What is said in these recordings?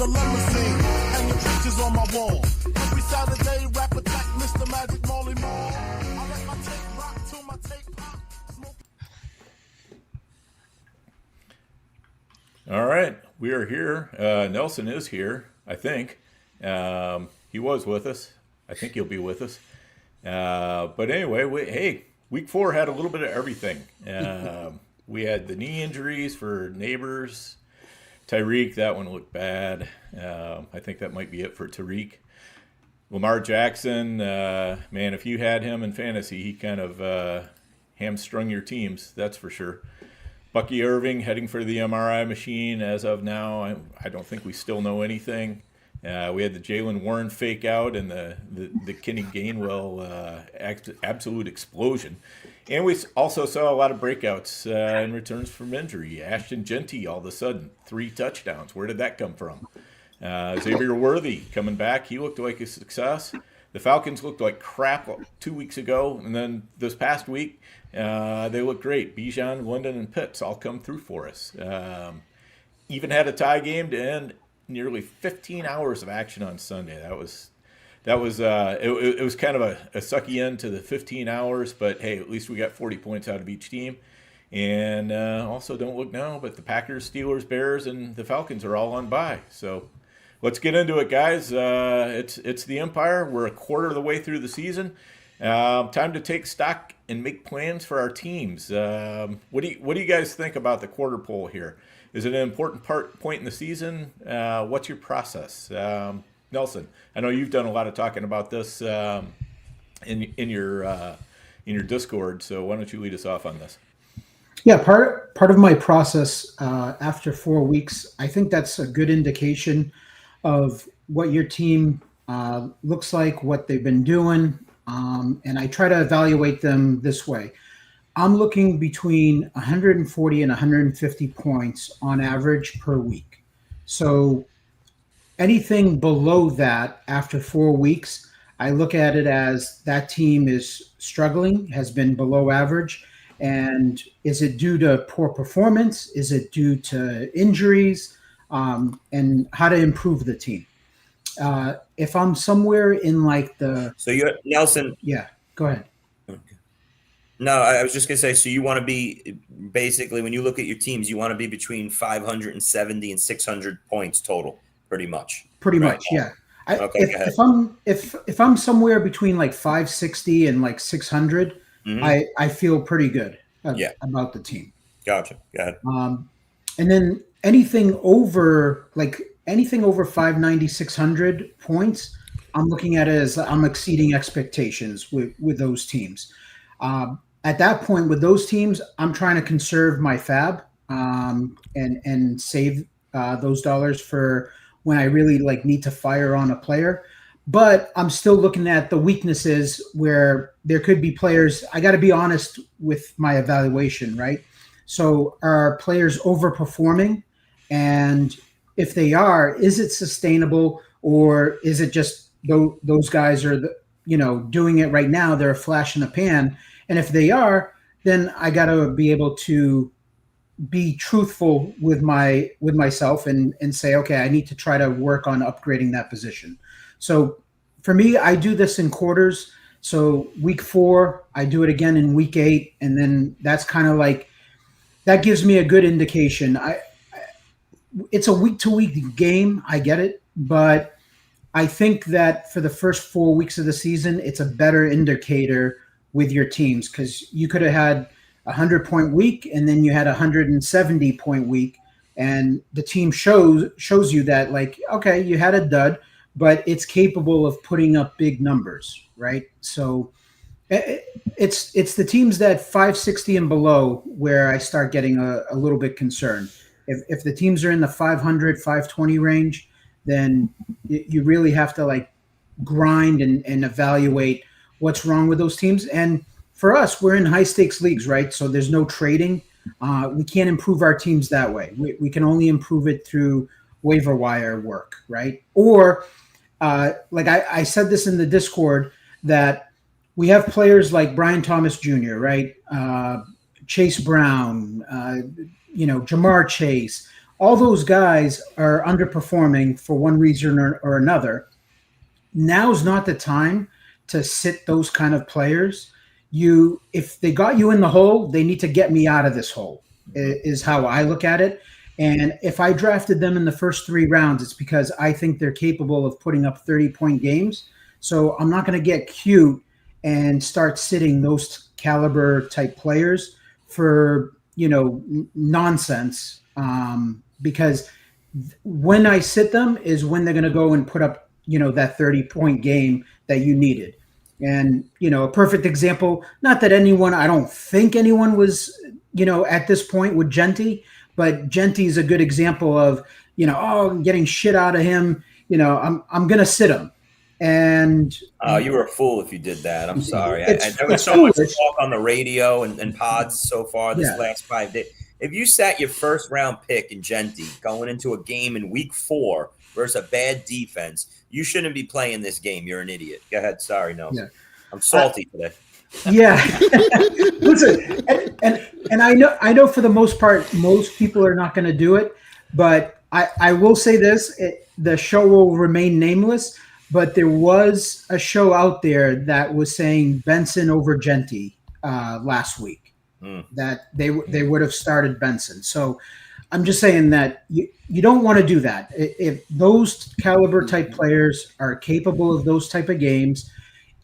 a limousine, and the pictures on my wall. Every Saturday, rap attack, Mr. Magic Molly Mall. I let my tape rock till my tape pop. All right, we are here. Nelson is here, I think. He was with us. I think he'll be with us. But anyway, hey, week 4 had a little bit of everything. We had the knee injuries for Neighbors. Tyreek, that one looked bad. I think that might be it for Tyreek. Lamar Jackson, man, if you had him in fantasy, he kind of hamstrung your teams, that's for sure. Bucky Irving heading for the MRI machine as of now. I don't think we still know anything. We had the Jalen Warren fake out and the Kenny Gainwell absolute explosion. And we also saw a lot of breakouts in returns from injury. Ashton Genty all of a sudden, 3 touchdowns. Where did that come from? Xavier Worthy coming back. He looked like a success. The Falcons looked like crap 2 weeks ago. And then this past week, they looked great. Bijan, London, and Pitts all come through for us. Even had a tie game to end nearly 15 hours of action on Sunday. It was kind of a sucky end to the 15 hours, but hey, at least we got 40 points out of each team. And also, don't look now, but the Packers, Steelers, Bears, and the Falcons are all on bye. So let's get into it, guys. It's the Empire. We're a quarter of the way through the season. Time to take stock and make plans for our teams. What do you guys think about the quarter poll here? Is it an important point in the season? What's your process? Nelson, I know you've done a lot of talking about this in your Discord, so why don't you lead us off on this? Yeah, part of my process after 4 weeks, I think that's a good indication of what your team looks like, what they've been doing, and I try to evaluate them this way. I'm looking between 140 and 150 points on average per week. So anything below that after 4 weeks, I look at it as that team is struggling, has been below average. And is it due to poor performance? Is it due to injuries? And how to improve the team? If I'm somewhere in like the... So you're Nelson. Yeah, go ahead. No, I was just going to say, so you want to be basically, when you look at your teams, you want to be between 570 and 600 points total, pretty much. Pretty much, yeah. If I'm somewhere between like 560 and like 600, I feel pretty good about the team. Gotcha. Go ahead. And then anything over 590, 600 points, I'm looking at it as I'm exceeding expectations with those teams. At that point, with those teams, I'm trying to conserve my fab and save those dollars for when I really need to fire on a player. But I'm still looking at the weaknesses where there could be players. I got to be honest with my evaluation, right? So are players overperforming? And if they are, is it sustainable, or is it just those guys are doing it right now? They're a flash in the pan. And if they are, then I got to be able to be truthful with myself and say, okay, I need to try to work on upgrading that position. So for me, I do this in quarters. So week 4, I do it again in week 8. And then that's kind of like, that gives me a good indication. It's a week-to-week game. I get it. But I think that for the first 4 weeks of the season, it's a better indicator with your teams, because you could have had a 100-point week and then you had a 170-point week, and the team shows you that, like, okay, you had a dud, but it's capable of putting up big numbers, right? So it's the teams that 560 and below where I start getting a little bit concerned. If the teams are in the 500, 520 range, then you really have to grind and evaluate what's wrong with those teams. And for us, we're in high stakes leagues, right? So there's no trading. We can't improve our teams that way. We can only improve it through waiver wire work, right? Or I said this in the Discord, that we have players like Brian Thomas Jr., right? Chase Brown, Jamar Chase. all those guys are underperforming for one reason or another. Now's not the time to sit those kind of players. If they got you in the hole, they need to get me out of this hole, is how I look at it. And if I drafted them in the first 3 rounds, it's because I think they're capable of putting up 30-point games. So I'm not going to get cute and start sitting those caliber type players for, nonsense. Because when I sit them is when they're going to go and put up, that 30-point game that you needed. And, a perfect example, not that I don't think anyone was, at this point with Genty, but Genty is a good example of, I'm getting shit out of him. I'm going to sit him. And you were a fool if you did that. I'm sorry. There was so much talk on the radio and pods so far this last 5 days. If you sat your first round pick in Genty going into a game in week 4 versus a bad defense, you shouldn't be playing this game. You're an idiot. Go ahead. Sorry, Nelson. Yeah. I'm salty today. Yeah. Listen, and I know for the most part, most people are not going to do it, but I will say this, the show will remain nameless, but there was a show out there that was saying Benson over Genty last week, that they would have started Benson. So I'm just saying that you don't want to do that. If those caliber type players are capable of those type of games,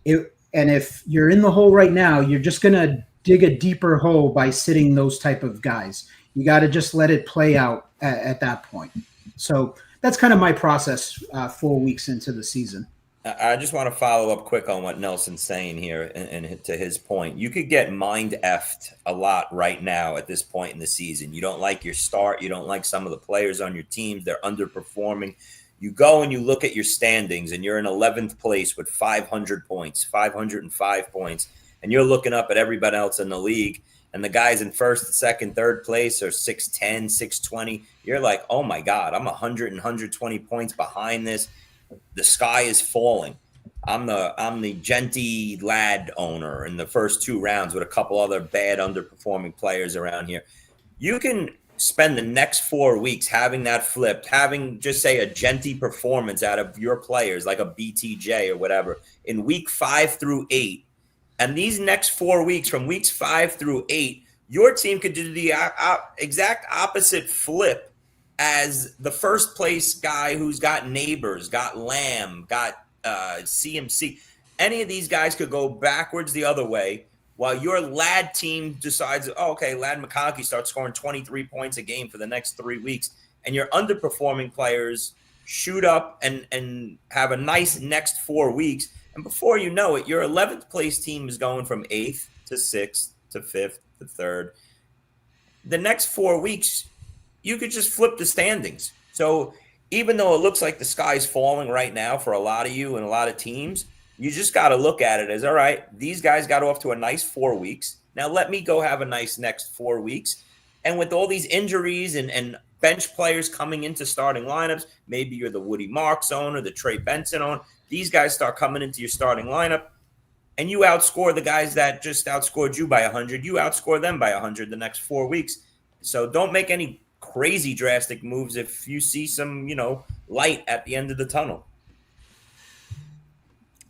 and if you're in the hole right now, you're just going to dig a deeper hole by sitting those type of guys. You got to just let it play out at that point. So that's kind of my process 4 weeks into the season. I just want to follow up quick on what Nelson's saying here, and to his point, you could get mind effed a lot right now at this point in the season. You don't like your start. You don't like some of the players on your teams. They're underperforming. You go and you look at your standings, and you're in 11th place with 500 points, 505 points, and you're looking up at everybody else in the league, and the guys in first, second, third place are 610, 620. You're like, oh my God, I'm 100 and 120 points behind this. The sky is falling. I'm the Genty lad owner in the first 2 rounds with a couple other bad underperforming players around here. You can spend the next 4 weeks having that flipped, having just say a Genty performance out of your players, like a BTJ or whatever, in week 5 through 8. And these next 4 weeks, from weeks 5 through 8, your team could do the exact opposite flip as the first place guy who's got Neighbors, got Lamb, got CMC. Any of these guys could go backwards the other way while your lad team decides, Lad McConkey starts scoring 23 points a game for the next 3 weeks, and your underperforming players shoot up and have a nice next 4 weeks. And before you know it, your 11th place team is going from 8th to 6th to 5th to 3rd. The next 4 weeks, you could just flip the standings. So even though it looks like the sky's falling right now for a lot of you and a lot of teams, you just got to look at it as, all right, these guys got off to a nice 4 weeks. Now let me go have a nice next 4 weeks. And with all these injuries and bench players coming into starting lineups, maybe you're the Woody Marks owner, the Trey Benson owner. These guys start coming into your starting lineup, and you outscore the guys that just outscored you by 100. You outscore them by 100 the next 4 weeks. So don't make any crazy drastic moves if you see some, light at the end of the tunnel.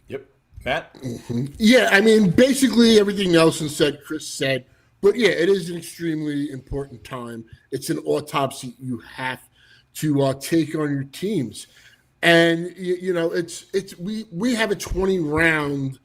Yep. Matt? Mm-hmm. Yeah, I mean, basically everything Nelson said, Chris said. But yeah, it is an extremely important time. It's an autopsy you have to take on your teams. And, we have a 20-round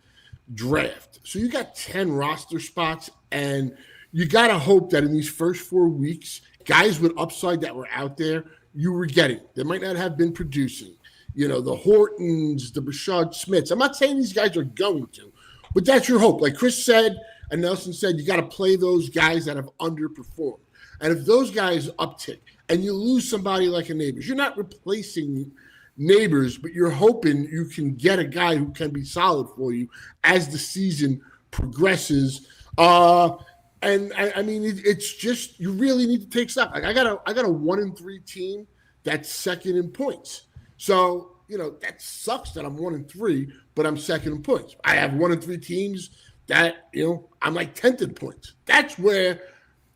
draft. So you got 10 roster spots, and you got to hope that in these first 4 weeks, guys with upside that were out there, you were getting. They might not have been producing. The Hortons, the Rashad Smiths. I'm not saying these guys are going to, but that's your hope. Like Chris said and Nelson said, you got to play those guys that have underperformed. And if those guys uptick and you lose somebody like a Neighbors, you're not replacing Neighbors, but you're hoping you can get a guy who can be solid for you as the season progresses. And I mean, it's just, you really need to take stock. Like I got a 1-3 team that's second in points. So, that sucks that I'm 1-3, but I'm second in points. I have 1-3 teams that, I'm like 10th in points. That's where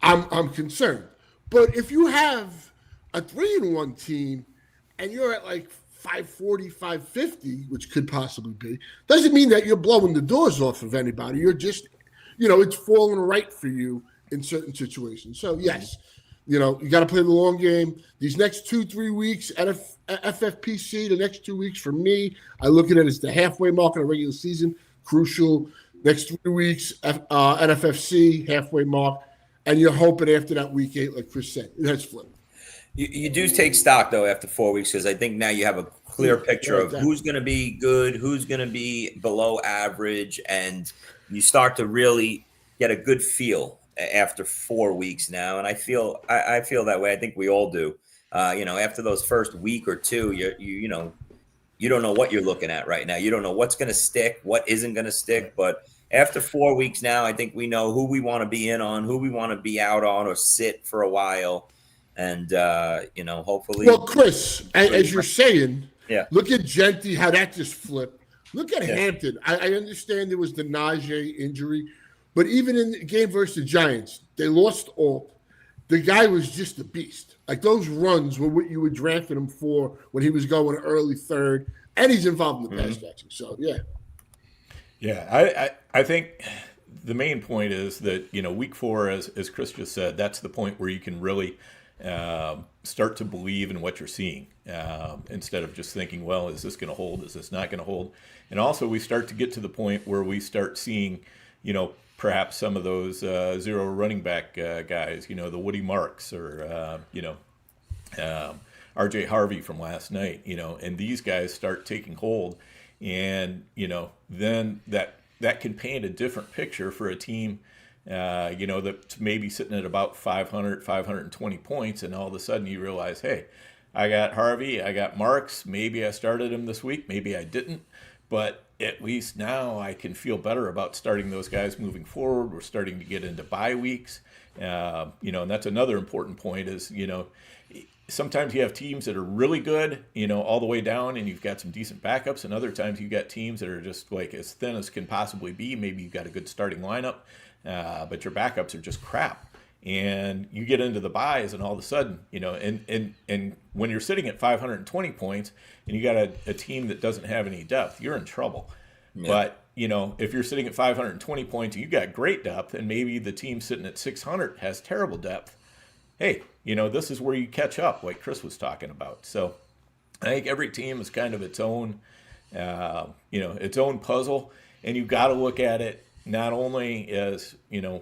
I'm concerned. But if you have a 3-1 team and you're at like 540, 550, which could possibly be, doesn't mean that you're blowing the doors off of anybody. You're just, it's falling right for you in certain situations. So, yes, you got to play the long game. These next 2-3 weeks at FFPC, the next 2 weeks for me, I look at it as the halfway mark in a regular season, crucial. Next 3 weeks, NFFC, halfway mark. And you're hoping after that week 8, like Chris said, that's flip. You do take stock, though, after 4 weeks, because I think now you have a clear picture of who's going to be good, who's going to be below average, and you start to really get a good feel after 4 weeks now. And I feel that way. I think we all do. After those first week or two, you don't know what you're looking at right now. You don't know what's going to stick, what isn't going to stick. But after 4 weeks now, I think we know who we want to be in on, who we want to be out on or sit for a while. And, hopefully. Well, Chris, as you're saying, yeah. Look at Genti, how that just flipped. Look at Hampton. I understand there was the Najee injury, but even in the game versus the Giants, they lost all. The guy was just a beast. Like those runs were what you were drafting him for when he was going early third, and he's involved in the pass catching. So, yeah. Yeah, I think the main point is that, week 4, as Chris just said, that's the point where you can really start to believe in what you're seeing instead of just thinking, well, is this going to hold? Is this not going to hold? And also we start to get to the point where we start seeing, perhaps some of those zero running back guys, the Woody Marks or, RJ Harvey from last night, and these guys start taking hold. And, then that can paint a different picture for a team, that's maybe sitting at about 500, 520 points. And all of a sudden you realize, hey, I got Harvey, I got Marks. Maybe I started him this week. Maybe I didn't. But at least now I can feel better about starting those guys moving forward. We're starting to get into bye weeks. And that's another important point is, sometimes you have teams that are really good, all the way down, and you've got some decent backups. And other times you've got teams that are just like as thin as can possibly be. Maybe you've got a good starting lineup, but your backups are just crap. And you get into the buys, and all of a sudden, and when you're sitting at 520 points and you got a team that doesn't have any depth, you're in trouble. Yeah. But, if you're sitting at 520 points and you got great depth, and maybe the team sitting at 600 has terrible depth, hey, this is where you catch up, like Chris was talking about. So I think every team is kind of its own, its own puzzle, and you've got to look at it not only as,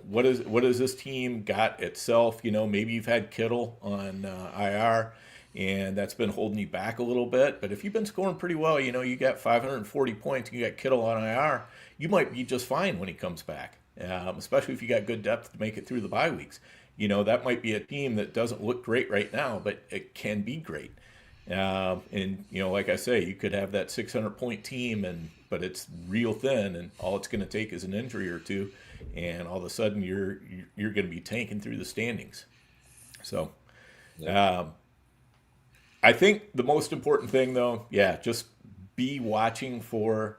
what is this team got itself? Maybe you've had Kittle on IR, and that's been holding you back a little bit. But if you've been scoring pretty well, you got 540 points, and you got Kittle on IR, you might be just fine when he comes back, especially if you got good depth to make it through the bye weeks. That might be a team that doesn't look great right now, but it can be great. And, like I say, you could have that 600-point team, but it's real thin, and all it's going to take is an injury or two, and all of a sudden you're going to be tanking through the standings. So I think the most important thing, though, just be watching for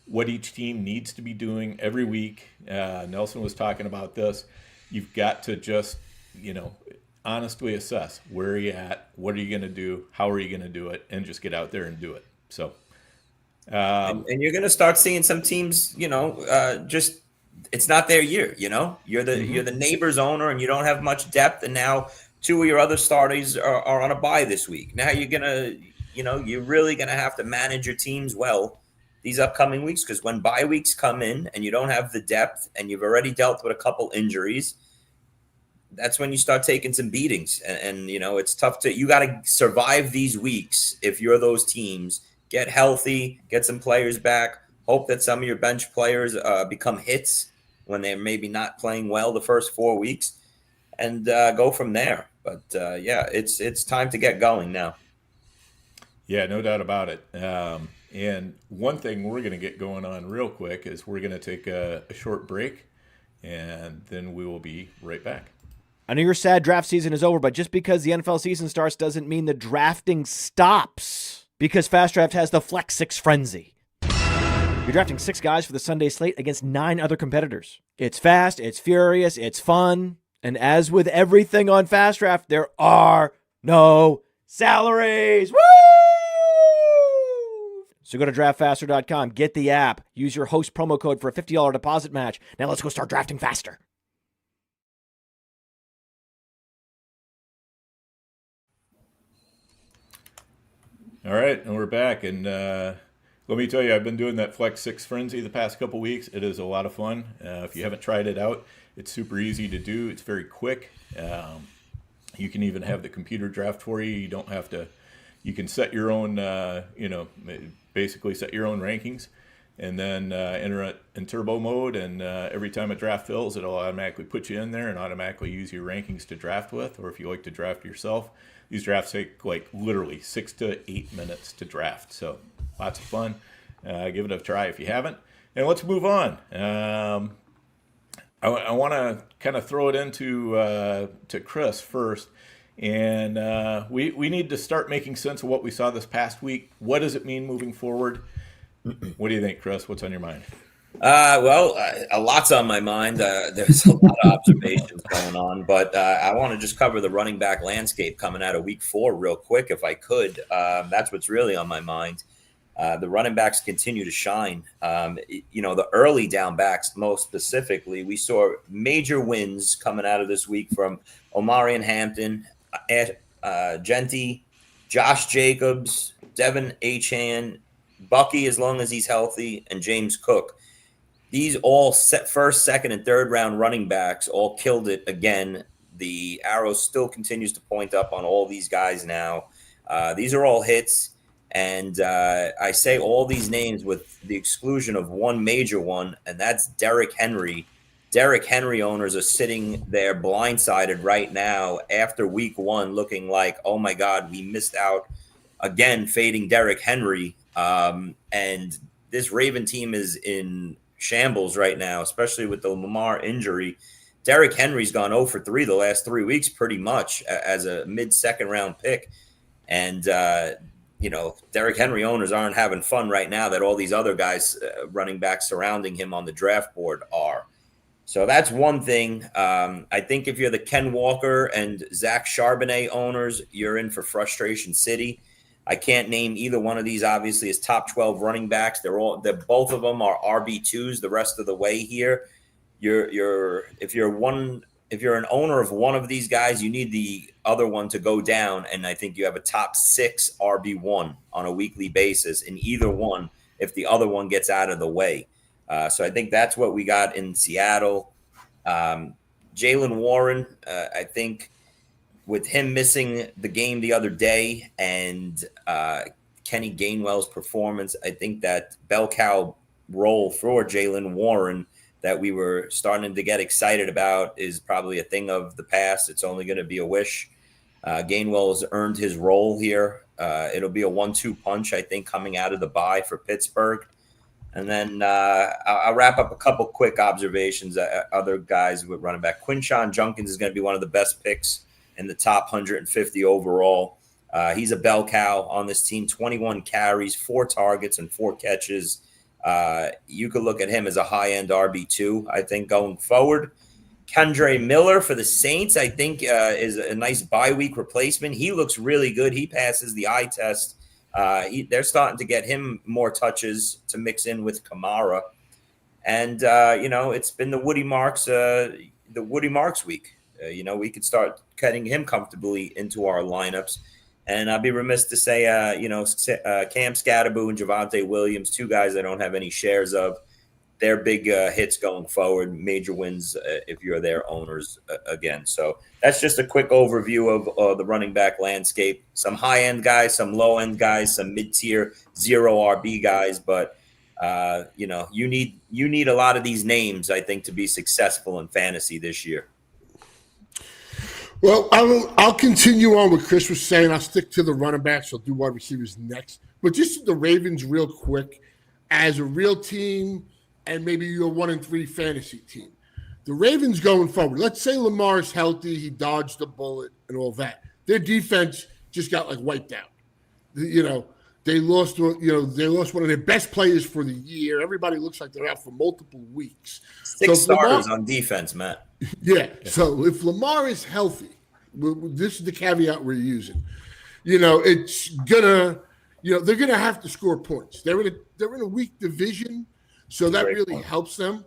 what each team needs to be doing every week. Nelson was talking about this. You've got to just, honestly assess where are you at, what are you going to do, how are you going to do it, and just get out there and do it. So, and you're going to start seeing some teams, just it's not their year. You're the neighbor's owner, and you don't have much depth, and now 2 of your other starters are on a bye this week. Now you're gonna, you're really gonna have to manage your teams well these upcoming weeks, because when bye weeks come in and you don't have the depth and you've already dealt with a couple injuries, that's when you start taking some beatings. And it's tough you got to survive these weeks. If you're those teams, get healthy, get some players back, hope that some of your bench players become hits when they're maybe not playing well the first 4 weeks, and go from there. But it's time to get going now. Yeah, no doubt about it. And one thing we're going to get going on real quick is we're going to take a short break, and then we will be right back. I know you're sad draft season is over, but just because the NFL season starts doesn't mean the drafting stops, because Fast Draft has the Flex 6 Frenzy. You're drafting 6 guys for the Sunday slate against 9 other competitors. It's fast, it's furious, it's fun, and as with everything on Fast Draft, there are no salaries. Woo! So go to draftfaster.com, get the app, use your host promo code for a $50 deposit match. Now let's go start drafting faster. All right, and we're back. And let me tell you, I've been doing that Flex 6 Frenzy the past couple weeks. It is a lot of fun. If you haven't tried it out, it's super easy to do. It's very quick. You can even have the computer draft for you. You don't have to. You can set your own, basically set your own rankings, and then enter it in turbo mode. And every time a draft fills, it'll automatically put you in there and automatically use your rankings to draft with. Or if you like to draft yourself, these drafts take like literally 6 to 8 minutes to draft. So lots of fun. Give it a try if you haven't. And let's move on. I want to kind of throw it into to Chris first. And we need to start making sense of what we saw this past week. What does it mean moving forward? What do you think, Chris? What's on your mind? Well, a lot's on my mind. There's a lot of observations going on, but I want to just cover the running back landscape coming out of week 4 real quick, if I could. That's what's really on my mind. The running backs continue to shine. The early down backs, most specifically, we saw major wins coming out of this week from Omarion Hampton, Genty, Josh Jacobs, Devin Achane, Bucky, as long as he's healthy, and James Cook. These all first, second, and third round running backs all killed it again. The arrow still continues to point up on all these guys now. These are all hits. And I say all these names with the exclusion of one major one, and that's Derrick Henry. Derrick Henry owners are sitting there blindsided right now after week 1 looking like, oh, my God, we missed out again fading Derrick Henry. And this Raven team is in shambles right now, especially with the Lamar injury. Derrick Henry's gone 0 for 3 the last 3 weeks pretty much as a mid-second round pick. And Derrick Henry owners aren't having fun right now that all these other guys, running backs surrounding him on the draft board are. So that's one thing. I think if you're the Ken Walker and Zach Charbonnet owners, you're in for frustration city. I can't name either one of these, obviously, as top 12 running backs. Both of them are RB2s the rest of the way here. If you're an owner of one of these guys, you need the other one to go down, and I think you have a top 6 RB1 on a weekly basis in either one if the other one gets out of the way. So I think that's what we got in Seattle. Jaylen Warren, I think with him missing the game the other day and Kenny Gainwell's performance, I think that bell cow role for Jaylen Warren that we were starting to get excited about is probably a thing of the past. It's only going to be a wish. Gainwell has earned his role here. It'll be a 1-2 punch, I think, coming out of the bye for Pittsburgh. And then I'll wrap up a couple quick observations. Other guys with running back. Quinshon Judkins is going to be one of the best picks in the top 150 overall. He's a bell cow on this team, 21 carries, 4 targets, and 4 catches. You could look at him as a high-end RB2, I think, going forward. Kendre Miller for the Saints, I think, is a nice bye-week replacement. He looks really good. He passes the eye test. They're starting to get him more touches to mix in with Kamara. And, it's been the Woody Marks week. We could start cutting him comfortably into our lineups. And I'd be remiss to say, Cam Scatterboo and Javonte Williams, 2 guys I don't have any shares of. They're big hits going forward, major wins if you're their owners again. So that's just a quick overview of the running back landscape. Some high-end guys, some low-end guys, some mid-tier, 0 RB guys. But, you need a lot of these names, I think, to be successful in fantasy this year. Well, I'll continue on what Chris was saying. I'll stick to the running backs. I'll do wide receivers next. But just the Ravens real quick, as a real team and maybe your 1-3 fantasy team. The Ravens going forward, let's say Lamar's healthy, he dodged the bullet and all that. Their defense just got wiped out. They lost one of their best players for the year. Everybody looks like they're out for multiple weeks. 6 starters on defense, Matt. Yeah. So if Lamar is healthy, This is the caveat we're using. It's gonna, they're gonna have to score points. They're in a weak division, so that really helps them.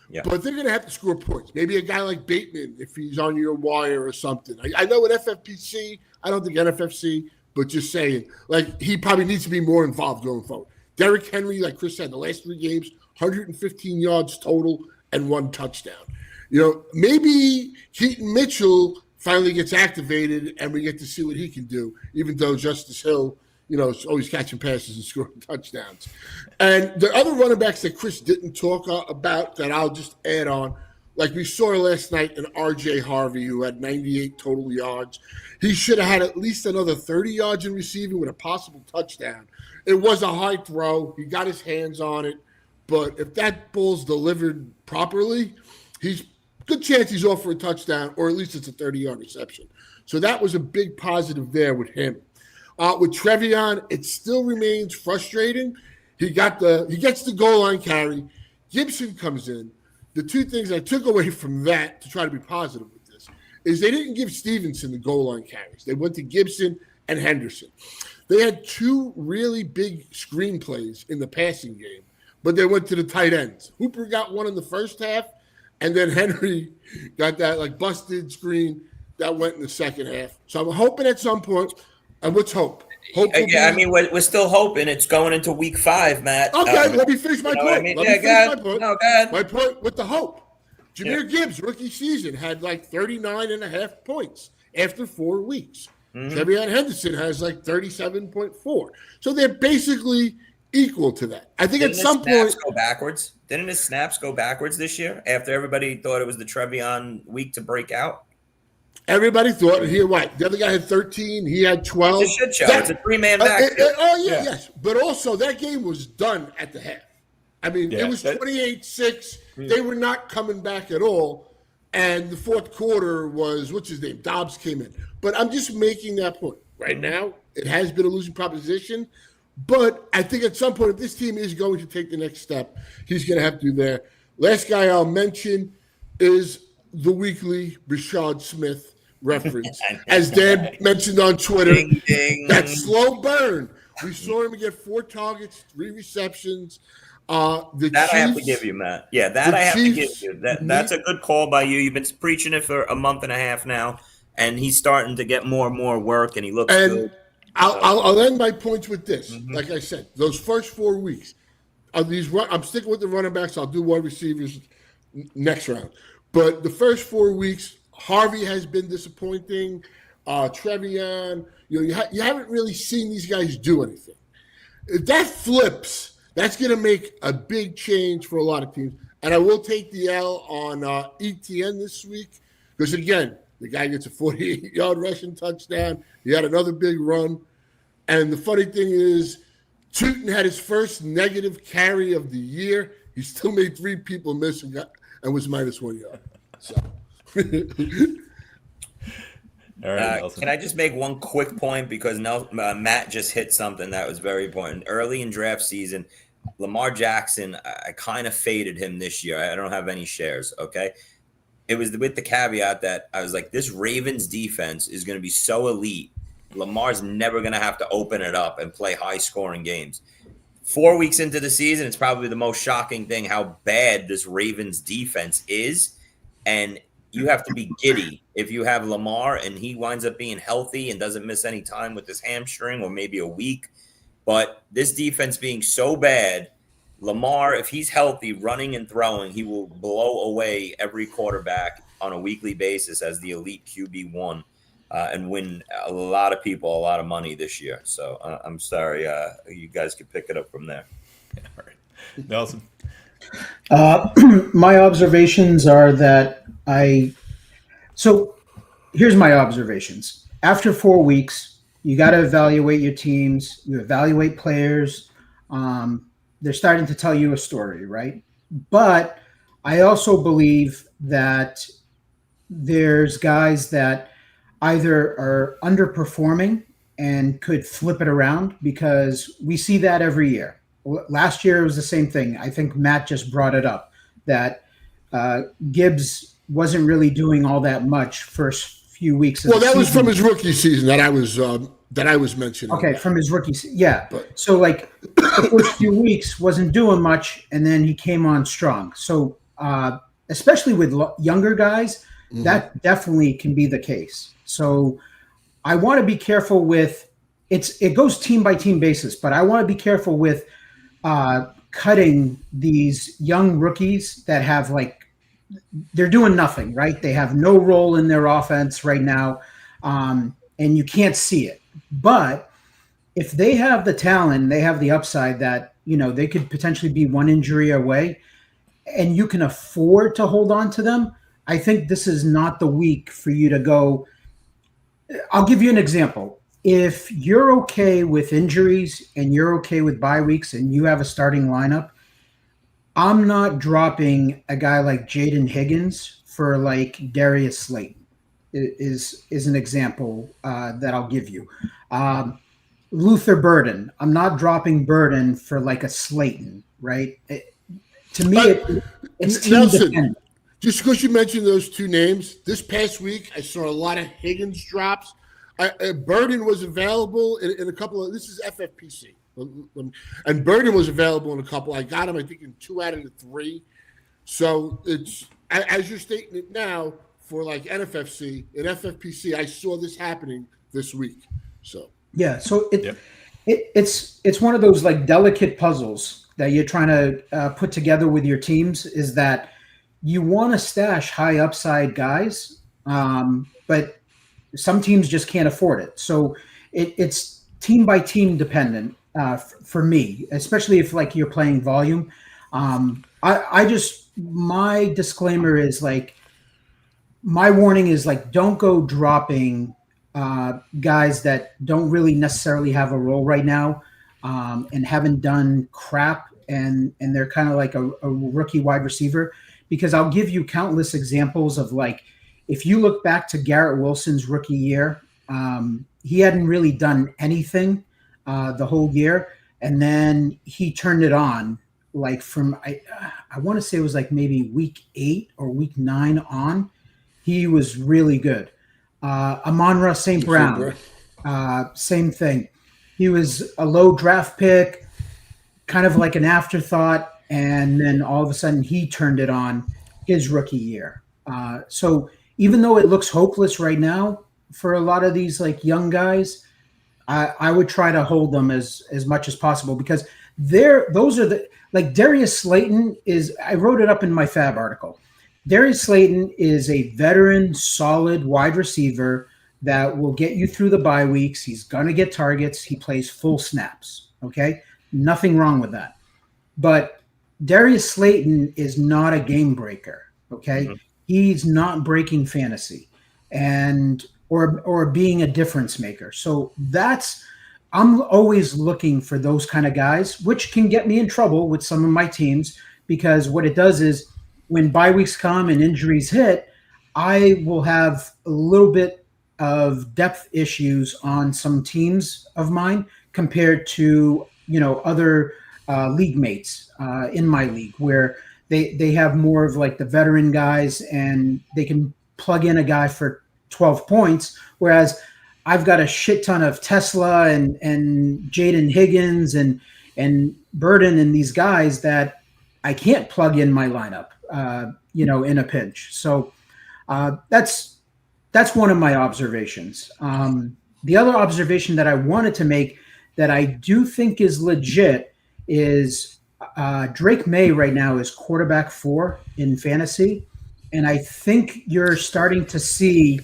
Yeah. But they're gonna have to score points. Maybe a guy like Bateman, if he's on your wire or something. I know at FFPC, I don't think NFFC, but just saying, like, he probably needs to be more involved going forward. Derrick Henry, like Chris said, the last 3 games, 115 yards total and 1 touchdown. Maybe Keaton Mitchell finally gets activated and we get to see what he can do, even though Justice Hill, is always catching passes and scoring touchdowns. And the other running backs that Chris didn't talk about that I'll just add on, like we saw last night in R.J. Harvey, who had 98 total yards. He should have had at least another 30 yards in receiving with a possible touchdown. It was a high throw. He got his hands on it. But if that ball's delivered properly, good chance he's off for a touchdown, or at least it's a 30-yard reception. So that was a big positive there with him. With Trevion, it still remains frustrating. He gets the goal line carry. Gibson comes in. The 2 things I took away from that to try to be positive with this is they didn't give Stevenson the goal line carries. They went to Gibson and Henderson. They had 2 really big screenplays in the passing game, but they went to the tight ends. Hooper got one in the first half, and then Henry got that busted screen that went in the second half. So I'm hoping at some point, and let's hope. We're still hoping. It's going into week 5, Matt. Okay, let me finish my point. My point. No, go ahead. My point with the hope. Jameer Gibbs, rookie season, had 39.5 points after 4 weeks. Trevion Henderson has 37.4. So they're basically equal to that. I think at some point go backwards. Didn't his snaps go backwards this year after everybody thought it was the Trevion week to break out? Everybody thought he had what? The other guy had 13. He had 12. It's a shit show. It's a 3-man back. Yes. But also that game was done at the half. I mean, it was 28-6. They were not coming back at all. And the fourth quarter was, what's his name? Dobbs came in. But I'm just making that point. Right now, it has been a losing proposition. But I think at some point, if this team is going to take the next step, he's going to have to do that. Last guy I'll mention is the weekly Rashad Smith reference. As Dan mentioned on Twitter, ding, ding. That slow burn. We saw him get 4 targets, 3 receptions. I have to give you, Matt. Yeah, that I have to give you. That's a good call by you. You've been preaching it for a month and a half now, and he's starting to get more and more work, and he looks good. I'll end my points with this. Like I said, those first 4 weeks, I'm sticking with the running backs. I'll do wide receivers next round. But the first 4 weeks, Harvey has been disappointing. Trevion, you haven't really seen these guys do anything. If that flips, that's going to make a big change for a lot of teams. And I will take the L on ETN this week because, again, the guy gets a 48-yard rushing touchdown. He had another big run. And the funny thing is, Tootin had his first negative carry of the year. He still made 3 people miss and was minus 1 yard. So. All right, can I just make one quick point because Matt just hit something that was very important. Early in draft season, Lamar Jackson, I kind of faded him this year. I don't have any shares, okay? It was with the caveat that I was like, this Ravens defense is going to be so elite. Lamar's never going to have to open it up and play high-scoring games. 4 weeks into the season, it's probably the most shocking thing how bad this Ravens defense is. And you have to be giddy if you have Lamar and he winds up being healthy and doesn't miss any time with his hamstring or maybe a week. But this defense being so bad, Lamar, if he's healthy, running and throwing, he will blow away every quarterback on a weekly basis as the elite QB1 and win a lot of people a lot of money this year. So I'm sorry. You guys can pick it up from there. Yeah, all right. Nelson? My observations are that so here's my observations. After 4 weeks, you got to evaluate your teams, you evaluate players. They're starting to tell you a story, right? But I also believe that there's guys that either are underperforming and could flip it around because we see that every year. Last year it was the same thing. I think Matt just brought it up that Gibbs wasn't really doing all that much first few weeks. Well, that was from his rookie season that I was mentioning. Okay, from his rookie season. Yeah. So like the first few weeks wasn't doing much, and then he came on strong. So especially with younger guys, that definitely can be the case. So I want to be careful with it goes team by team basis, but I want to be careful with cutting these young rookies that have they're doing nothing, right? They have no role in their offense right now, and you can't see it. But if they have the talent, they have the upside that, they could potentially be one injury away, and you can afford to hold on to them. I think this is not the week for you to go. I'll give you an example. If you're okay with injuries and you're okay with bye weeks and you have a starting lineup, I'm not dropping a guy like Jaden Higgins for Darius Slayton is an example that I'll give you. Luther Burden. I'm not dropping Burden for a Slayton, right? To me, it's team Nelson, dependent. Just because you mentioned those two names, this past week I saw a lot of Higgins drops. Burden was available in a couple of – this is FFPC. And Burden was available in a couple. I got him, I think, in 2 out of the 3. So it's – as you're stating it now for NFFC, in FFPC, I saw this happening this week. So yeah, so it's one of those delicate puzzles that you're trying to put together with your teams, is that you want to stash high upside guys, but some teams just can't afford it. So it's team by team dependent for me, especially if you're playing volume. My disclaimer is my warning is don't go dropping guys that don't really necessarily have a role right now and haven't done crap, and they're kind of a rookie wide receiver, because I'll give you countless examples of if you look back to Garrett Wilson's rookie year, he hadn't really done anything the whole year, and then he turned it on from I want to say it was maybe week 8 or week 9 on. He was really good. Amon-Ra St. Brown, same thing. He was a low draft pick, kind of an afterthought, and then all of a sudden he turned it on his rookie year. So even though it looks hopeless right now for a lot of these young guys, I would try to hold them as much as possible, because those are the Darius Slayton is. I wrote it up in my Fab article. Darius Slayton is a veteran, solid wide receiver that will get you through the bye weeks. He's gonna get targets. He plays full snaps. Okay, nothing wrong with that. But Darius Slayton is not a game breaker. Okay. Mm-hmm. He's not breaking fantasy or being a difference maker. So I'm always looking for those kind of guys, which can get me in trouble with some of my teams, because what it does is when bye weeks come and injuries hit, I will have a little bit of depth issues on some teams of mine compared to, other league mates in my league, where they have more of the veteran guys and they can plug in a guy for 12 points. Whereas I've got a shit ton of Tesla and Jaden Higgins and Burden and these guys that I can't plug in my lineup, in a pinch. So that's one of my observations. The other observation that I wanted to make that I do think is legit is Drake May right now is quarterback 4 in fantasy. And I think you're starting to see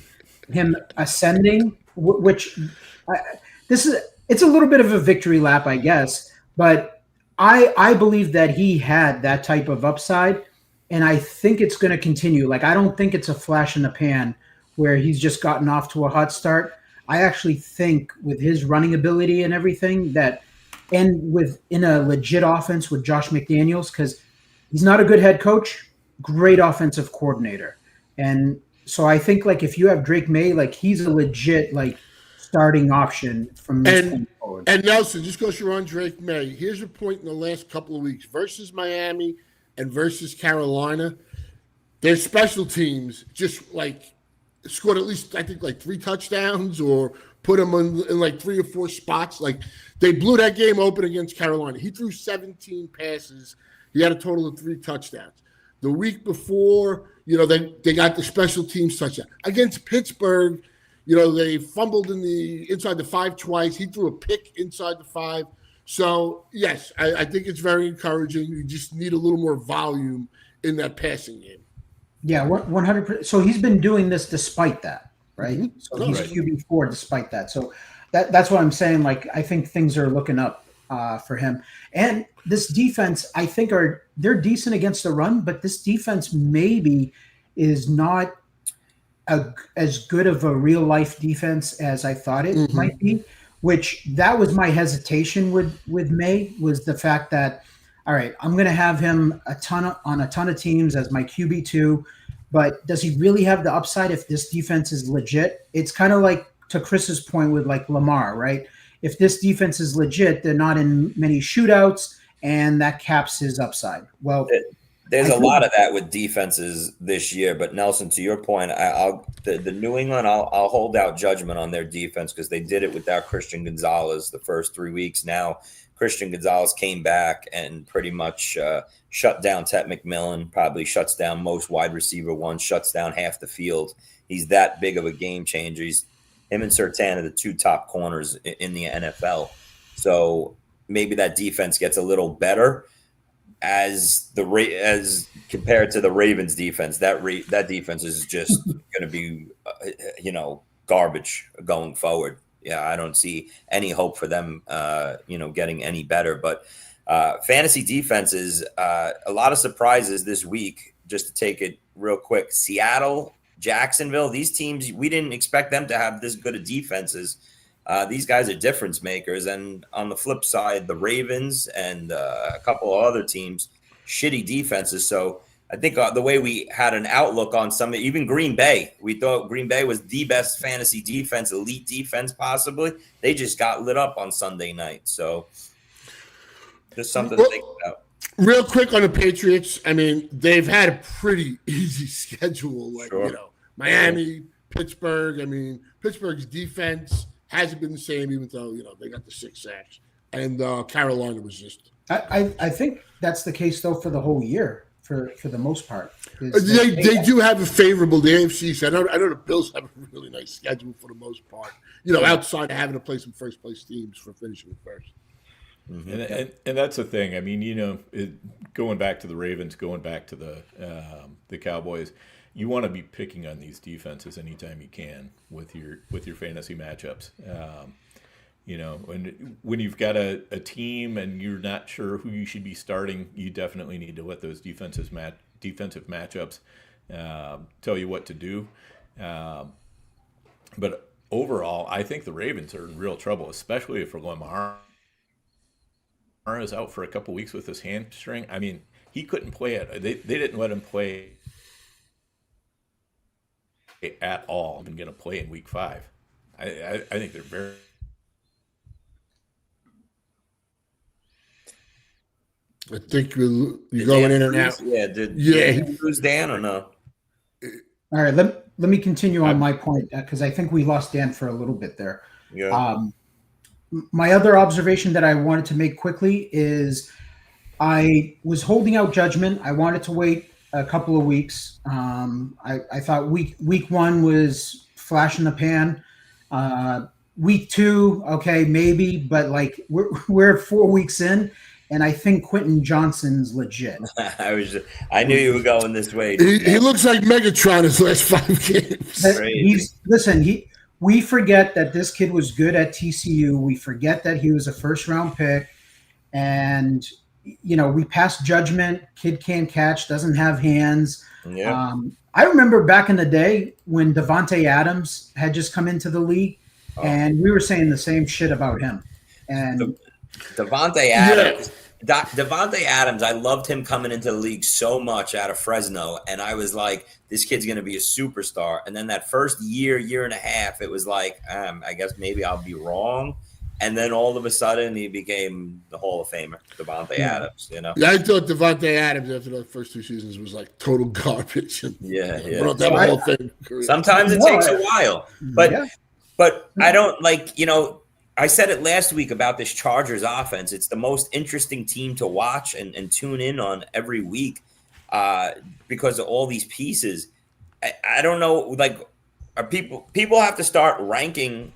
him ascending, which it's a little bit of a victory lap, I guess. But I believe that he had that type of upside, and I think it's going to continue. I don't think it's a flash in the pan where he's just gotten off to a hot start. I actually think with his running ability and everything and in a legit offense with Josh McDaniels, because he's not a good head coach, great offensive coordinator. And so I think if you have Drake May, he's a legit starting option from this point forward. And Nelson, just because you're on Drake May, here's a point in the last couple of weeks versus Miami and versus Carolina. Their special teams just scored at least, I think, like 3 touchdowns or put him in like 3 or 4 spots. Like, they blew that game open against Carolina. He threw 17 passes. He had a total of 3 touchdowns. The week before, they got the special teams touchdown. Against Pittsburgh, they fumbled inside the 5 twice. He threw a pick inside the 5. So, yes, I think it's very encouraging. You just need a little more volume in that passing game. Yeah, 100%. So he's been doing this despite that, right? Mm-hmm. So he's QB4 despite that. So that's what I'm saying. Like, I think things are looking up for him. And this defense, I think, they're decent against the run, but this defense maybe is not as good of a real life defense as I thought it might be. Which that was my hesitation with May, was the fact that, all right, I'm going to have him on a ton of teams as my QB2, but does he really have the upside if this defense is legit? It's kind of like, to Chris's point with like Lamar, right? If this defense is legit, they're not in many shootouts, and that caps his upside. Well, there's a lot of that with defenses this year, but Nelson, to your point, the New England, I'll hold out judgment on their defense because they did it without Christian Gonzalez the first 3 weeks. Now Christian Gonzalez came back and pretty much shut down Ted McMillan, probably shuts down most wide receiver ones, shuts down half the field. He's that big of a game changer. Him and Surtain are the 2 top corners in the NFL. So maybe that defense gets a little better. As compared to the Ravens defense, that defense is just going to be, garbage going forward. Yeah, I don't see any hope for them, getting any better. But fantasy defenses, a lot of surprises this week. Just to take it real quick, Seattle, Jacksonville, these teams, we didn't expect them to have this good of defenses. These guys are difference makers. And on the flip side, the Ravens and a couple of other teams, shitty defenses. So I think the way we had an outlook on some, even Green Bay, we thought Green Bay was the best fantasy defense, elite defense possibly. They just got lit up on Sunday night. So just something to think about. Real quick on the Patriots, I mean, they've had a pretty easy schedule. Like, Miami, Pittsburgh. I mean, Pittsburgh's defense hasn't been the same, even though, they got the 6 sacks. And Carolina was just... I think that's the case, though, for the whole year, for the most part. They do have a favorable, the AFC. So I know the Bills have a really nice schedule for the most part, outside of having to play some first-place teams for finishing first. Mm-hmm. And that's the thing. I mean, going back to the Ravens, going back to the Cowboys, you want to be picking on these defenses anytime you can with your fantasy matchups. When you've got a team and you're not sure who you should be starting, you definitely need to let those defensive matchups tell you what to do. But overall, I think the Ravens are in real trouble, especially if Lamar is out for a couple weeks with his hamstring. I mean, he couldn't play it. They didn't let him play at all. I'm going to play in week 5. I think they're very... I think you're going in and out. Yeah, did you lose Dan or no? All right, let me continue on my point, because I think we lost Dan for a little bit there. Yeah. My other observation that I wanted to make quickly is I was holding out judgment. I wanted to wait a couple of weeks. I thought week 1 was flash in the pan. Week 2, okay, maybe, but like we're 4 weeks in, and I think Quentin Johnson's legit. I knew you were going this way. He looks like Megatron his last 5 games. We forget that this kid was good at TCU. We forget that he was a first-round pick, and we pass judgment. Kid can't catch, doesn't have hands. Yeah. I remember back in the day when Davante Adams had just come into the league, and we were saying the same shit about him. And Davante Adams. Davante Adams, I loved him coming into the league so much out of Fresno, and I was like, this kid's going to be a superstar. And then that first year and a half, it was like, I guess maybe I'll be wrong. And then all of a sudden, he became the Hall of Famer, Devontae Adams. You know. Yeah, I thought Devontae Adams after the first 2 seasons was like total garbage. Yeah. Sometimes it takes a while, but I don't like, I said it last week about this Chargers offense. It's the most interesting team to watch and tune in on every week because of all these pieces. I don't know, like, are people have to start ranking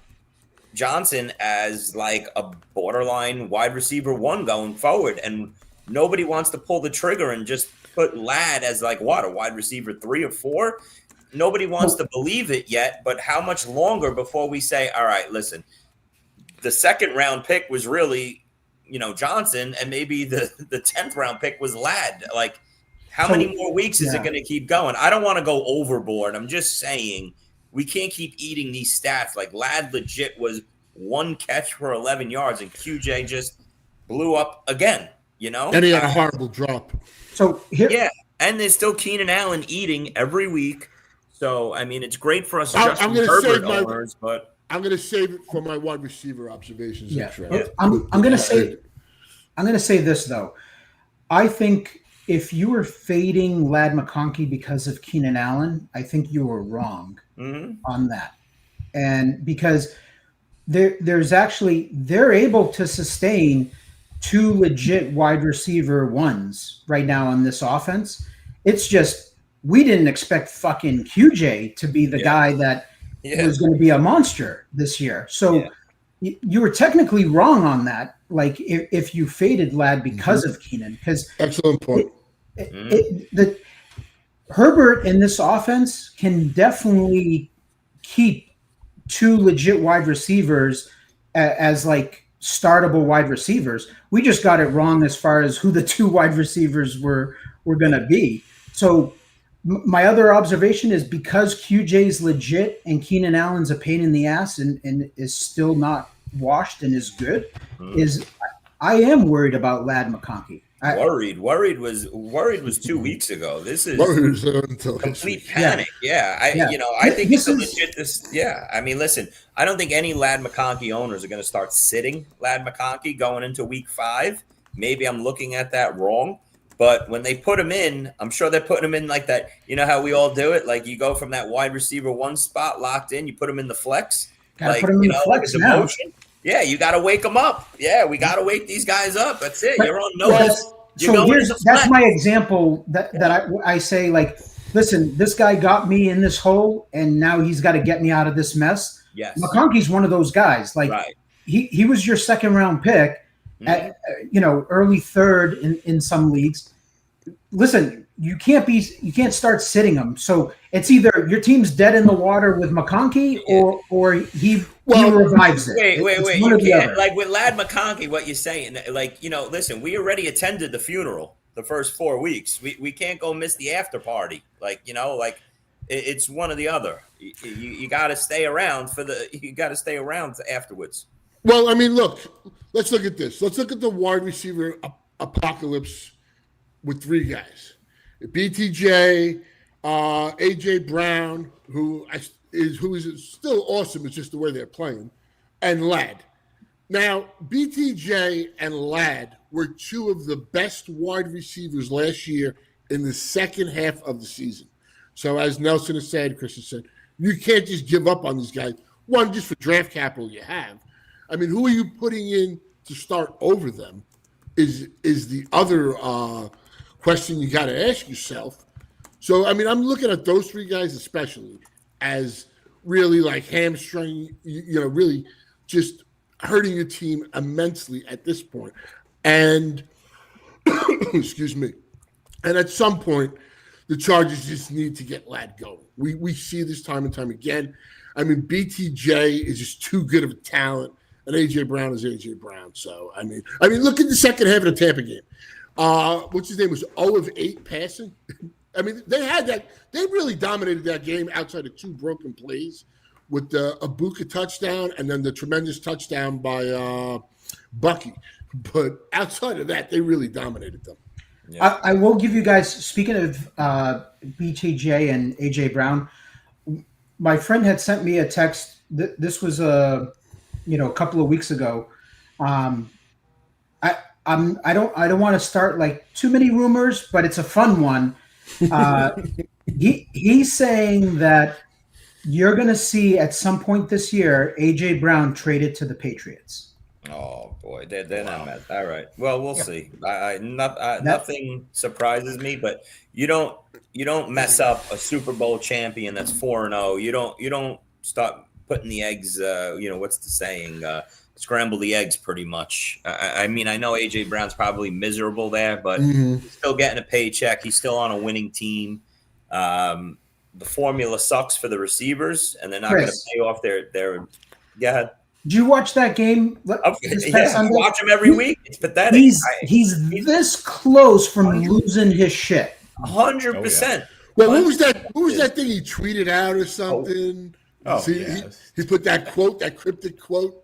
Johnson as like a borderline wide receiver 1 going forward, and nobody wants to pull the trigger and just put Ladd as like a wide receiver 3 or 4. Nobody wants to believe it yet, but how much longer before we say, all right, listen, the 2nd round pick was really, Johnson, and maybe the 10th round pick was Ladd. Like, how many more weeks is it going to keep going? I don't want to go overboard. I'm just saying we can't keep eating these stats. Like, Ladd legit was 1 catch for 11 yards, and QJ just blew up again, And he had a horrible drop. So here, and there's still Keenan Allen eating every week. So, I mean, it's great for us I'm going to save it for my wide receiver observations. I'm going to say this, though. I think if you were fading Ladd McConkey because of Keenan Allen, I think you were wrong on that. And because they're able to sustain 2 legit wide receiver 1s right now on this offense. It's just, we didn't expect fucking QJ to be the guy that was going to be a monster this year. So you were technically wrong on that. Like, if you faded Ladd because of Keenan, because excellent point. Herbert in this offense can definitely keep 2 legit wide receivers as like startable wide receivers. We just got it wrong as far as who the 2 wide receivers were going to be. So my other observation is, because QJ's legit and Keenan Allen's a pain in the ass and is still not washed and is good, I am worried about Ladd McConkey. Worried was 2 weeks ago. This is complete panic. I think it's a legit. I mean, listen, I don't think any Ladd McConkey owners are going to start sitting Ladd McConkey going into week 5. Maybe I'm looking at that wrong, but when they put him in, I'm sure they're putting him in like that. You know how we all do it? Like, you go from that wide receiver 1 spot locked in, you put him in the flex. Gotta put him in the flex now. Motion. Yeah, you got to wake them up. Yeah, we got to wake these guys up. That's it. You're on notice. That's my example that I say, like, listen, this guy got me in this hole, and now he's got to get me out of this mess. Yes. McConkey's one of those guys. Like, he was your 2nd round pick, at early 3rd in some leagues. Listen, you can't start sitting him. So it's either your team's dead in the water with McConkey or he revives it. Wait. You can't, like, with Ladd McConkey, what you're saying, like, listen, we already attended the funeral the first 4 weeks. We can't go miss the after party. Like, it's one or the other. You got to stay around afterwards. Well, I mean, look, let's look at this. Let's look at the wide receiver apocalypse with 3 guys. BTJ, AJ Brown, who is still awesome. It's just the way they're playing, and Ladd. Now, BTJ and Ladd were 2 of the best wide receivers last year in the second half of the season. So, as Nelson has said, Chris has said, you can't just give up on these guys. One, just for draft capital you have. I mean, who are you putting in to start over them is the other question you got to ask yourself. So, I mean, I'm looking at those 3 guys especially as really like hamstring, really just hurting your team immensely at this point. And, excuse me, and at some point, the Chargers just need to get Ladd going. We see this time and time again. I mean, BTJ is just too good of a talent, and AJ Brown is AJ Brown. So, I mean, look at the second half of the Tampa game. What's his name? Was 0 of 8 passing. I mean, they had that. They really dominated that game outside of 2 broken plays with the Ibuka touchdown and then the tremendous touchdown by Bucky. But outside of that, they really dominated them. Yeah. I will give you guys, speaking of BTJ and AJ Brown, my friend had sent me a text. This was a couple of weeks ago. I don't want to start like too many rumors, but it's a fun one. He's saying that you're going to see at some point this year AJ Brown traded to the Patriots. Oh boy, they're not mad. All right. Well, we'll see. Nothing surprises me, but you don't mess up a Super Bowl champion that's 4-0. You don't start putting the eggs. What's the saying? Scramble the eggs, pretty much. I mean, I know AJ Brown's probably miserable there, but he's still getting a paycheck. He's still on a winning team. The formula sucks for the receivers, and they're not going to pay off their. Go ahead. Did you watch that game? I watch him every week. It's pathetic. He's this close from losing his shit. 100%. Well, what was that thing he tweeted out or something? He put that quote, that cryptic quote.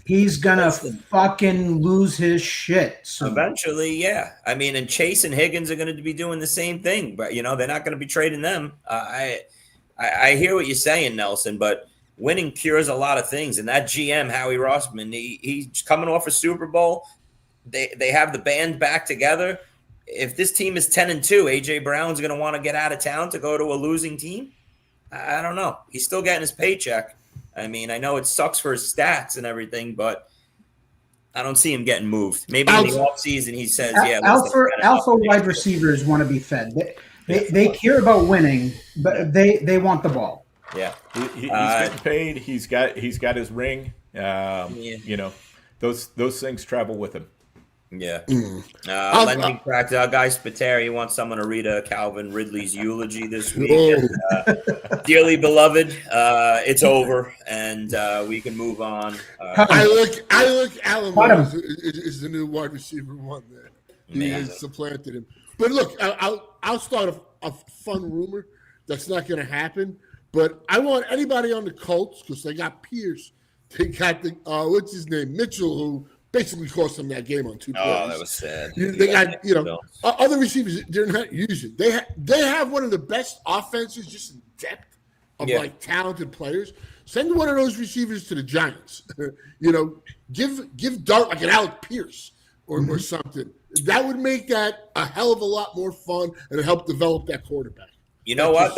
He's gonna fucking lose his shit. So. Eventually, yeah. I mean, and Chase and Higgins are going to be doing the same thing, but they're not going to be trading them. I hear what you're saying, Nelson, but winning cures a lot of things. And that GM, Howie Rossman, he's coming off a Super Bowl. They have the band back together. If this team is 10-2, AJ Brown's going to want to get out of town to go to a losing team. I don't know. He's still getting his paycheck. I mean, I know it sucks for his stats and everything, but I don't see him getting moved. Maybe in the offseason he says, alpha wide receivers want to be fed. They care about winning, but they want the ball. Yeah. He's getting paid. He's got his ring. Those things travel with him. Yeah. Let me crack that guy Spiteri. He wants someone to read Calvin Ridley's eulogy this week. Dearly beloved, it's over, and we can move on. I look Allen is the new wide receiver one there. He has supplanted him. But look, I'll start a fun rumor that's not going to happen. But I want anybody on the Colts, because they got Pierce. They got the what's his name, Mitchell, who basically cost them that game on 2 plays. Oh, that was sad. They got other receivers they're not using. They have one of the best offenses just in depth of like talented players. Send one of those receivers to the Giants. Give Dart like an Alec Pierce or something. That would make that a hell of a lot more fun and help develop that quarterback. You know what?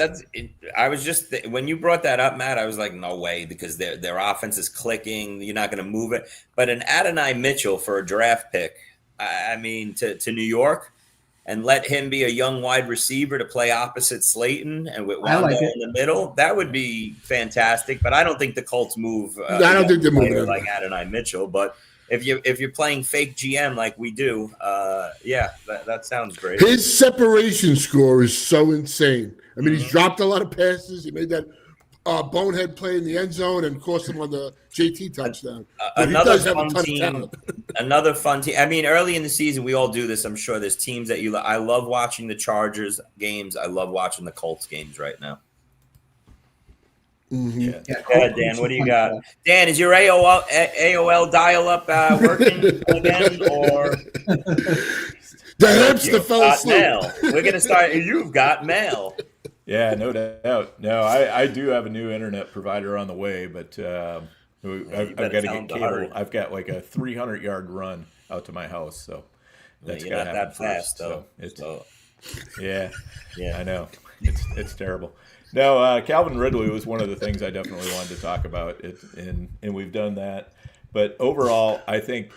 I was just when you brought that up, Matt. I was like, no way, because their offense is clicking. You're not going to move it. But an Adonai Mitchell for a draft pick, I mean, to New York, and let him be a young wide receiver to play opposite Slayton and with Wanda in the middle, that would be fantastic. But I don't think the Colts move. I don't think they're moving like Adonai Mitchell. But if you're playing fake GM like we do, that sounds great. His separation score is so insane. I mean, he's dropped a lot of passes. He made that bonehead play in the end zone and cost him on the JT touchdown. Another fun team. I mean, early in the season, we all do this. I'm sure there's teams that I love watching the Chargers games. I love watching the Colts games right now. Mm-hmm. Yeah, Dan, what do you got? Dan, is your AOL dial-up working again, or the hamster fell asleep? We're gonna start. You've got mail. Yeah, no doubt. No, I do have a new internet provider on the way, but I've got to get cable. I've got like a 300-yard run out to my house, so that's got to happen that fast, first. So yeah, I know it's terrible. No, Calvin Ridley was one of the things I definitely wanted to talk about, and we've done that. But overall, I think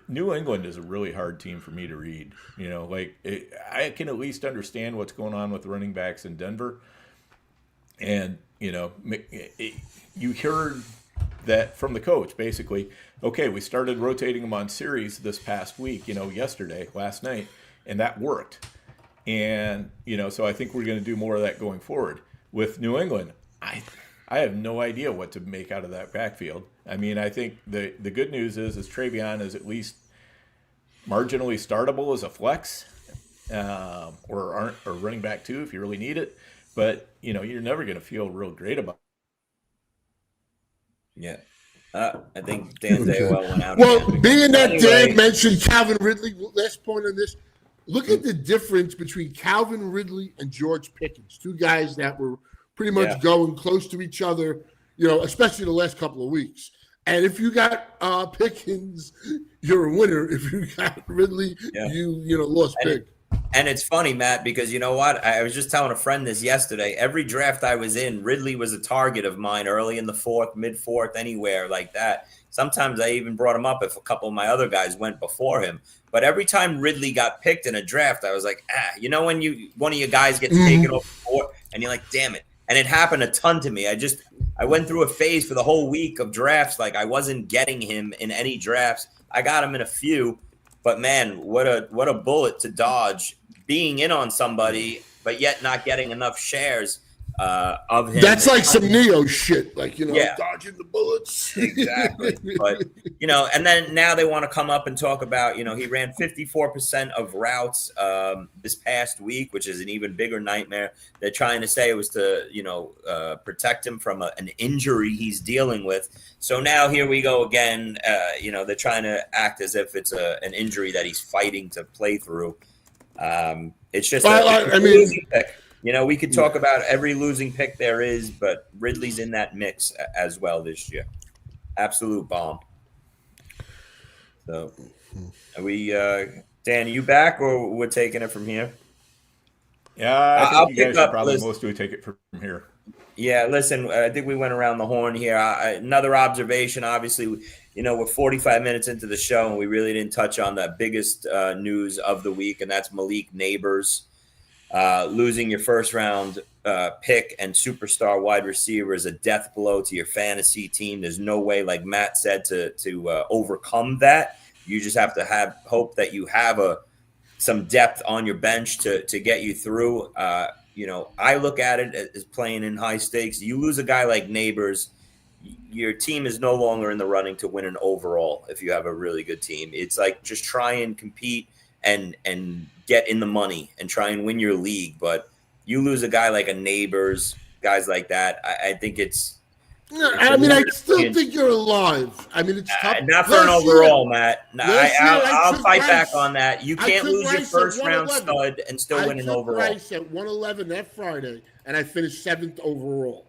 New England is a really hard team for me to read. I can at least understand what's going on with running backs in Denver. And, you heard that from the coach, basically. Okay, we started rotating them on series this past week, last night, and that worked. And, so I think we're going to do more of that going forward. With New England, I have no idea what to make out of that backfield. I mean, I think the good news is Travion is at least marginally startable as a flex, or running back too if you really need it. But you're never going to feel real great about it. Yeah, I think Dan's AOL went out. Well, being that Dan mentioned Calvin Ridley, last point on this. Look at the difference between Calvin Ridley and George Pickens, two guys that were pretty much going close to each other, especially the last couple of weeks. And if you got Pickens, you're a winner. If you got Ridley, you lost big. And it's funny, Matt, because you know what? I was just telling a friend this yesterday. Every draft I was in, Ridley was a target of mine early in the fourth, mid-fourth, anywhere like that. Sometimes I even brought him up if a couple of my other guys went before him. But every time Ridley got picked in a draft, I was like, when one of your guys gets taken off the board and you're like, damn it. And it happened a ton to me. I went through a phase for the whole week of drafts. Like I wasn't getting him in any drafts. I got him in a few, but man, what a bullet to dodge, being in on somebody, but yet not getting enough shares of him. That's like some Neo shit, like, dodging the bullets. Exactly. But, and then now they want to come up and talk about, he ran 54% of routes this past week, which is an even bigger nightmare. They're trying to say it was to, protect him from an injury he's dealing with. So now here we go again. They're trying to act as if it's an injury that he's fighting to play through. It's just a losing pick. We could talk about every losing pick there is, but Ridley's in that mix as well this year. Absolute bomb. So, are we, Dan, are you back, or we're taking it from here? Yeah, I think you guys should probably mostly take it from here. Yeah, listen, I think we went around the horn here. Another observation, obviously, we're 45 minutes into the show, and we really didn't touch on the biggest news of the week, and that's Malik Neighbors. Losing your first round pick and superstar wide receiver is a death blow to your fantasy team. There's no way, like Matt said, to overcome that. You just have to hope that you have some depth on your bench to get you through. I look at it as playing in high stakes. You lose a guy like Neighbors, your team is no longer in the running to win an overall. If you have a really good team, it's like just try and compete and get in the money and try and win your league. But you lose a guy like a Neighbors, guys like that, I think it's I still think you're alive. I mean, it's tough. Not for an overall, Matt. I'll fight back on that. You can't lose your first round stud and still win an overall. I took Rice at 111 that Friday, and I finished 7th overall.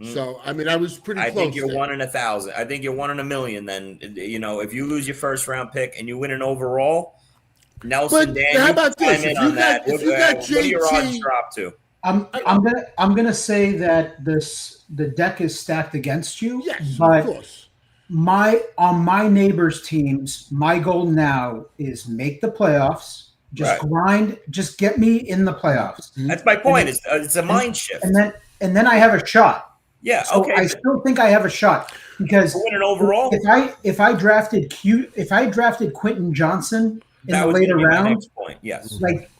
So, I mean, I was pretty close. I think you're 1 in 1,000. I think you're 1 in a million. Then, if you lose your first round pick and you win an overall, Nelson, Dan, how about this? If you got JT, what do your odds drop to? I'm gonna say that the deck is stacked against you. Yes, but of course. On my neighbors' teams, my goal now is make the playoffs. Just grind. Just get me in the playoffs. That's my point. It's a mind shift. And then I have a shot. Yeah. So okay. I still think I have a shot because win an overall. If I drafted Quentin Johnson in the later round, yes. Like,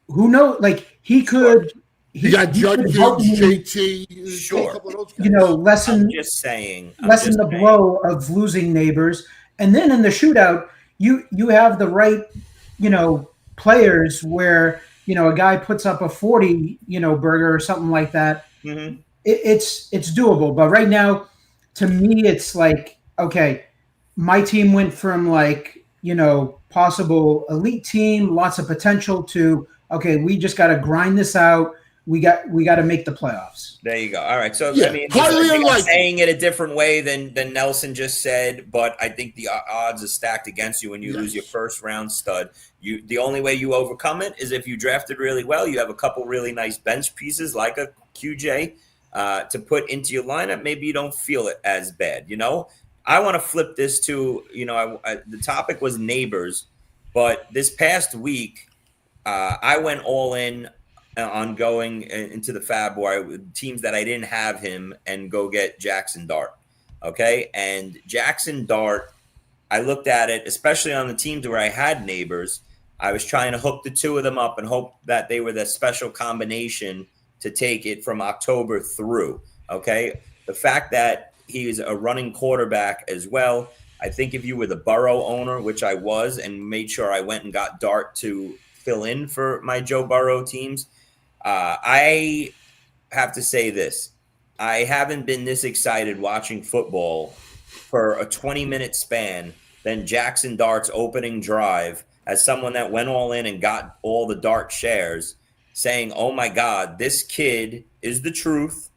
who knows? Like he could. You got Judge JT, sure. A couple of those guys. Lessen. I'm just saying. Lessen the blow of losing Neighbors, and then in the shootout, you have the right, players where a guy puts up a 40, burger or something like that. Mm-hmm. It's doable, but right now, to me, it's like, okay, my team went from possible elite team, lots of potential, to okay, we just got to grind this out. We got to make the playoffs. There you go. All right. So yeah, I mean, I'm saying it a different way than Nelson just said, but I think the odds are stacked against you when you lose your first round stud. The only way you overcome it is if you drafted really well. You have a couple really nice bench pieces like a QJ to put into your lineup. Maybe you don't feel it as bad. I want to flip this to the topic was Neighbors, but this past week I went all in on going into the Fab War teams that I didn't have him and go get Jackson Dart. Okay. And Jackson Dart, I looked at it, especially on the teams where I had Neighbors. I was trying to hook the two of them up and hope that they were the special combination to take it from October through. Okay. The fact that he is a running quarterback as well. I think if you were the Burrow owner, which I was, and made sure I went and got Dart to fill in for my Joe Burrow teams, I have to say this. I haven't been this excited watching football for a 20-minute span than Jackson Dart's opening drive as someone that went all in and got all the Dart shares, saying, oh, my God, this kid is the truth.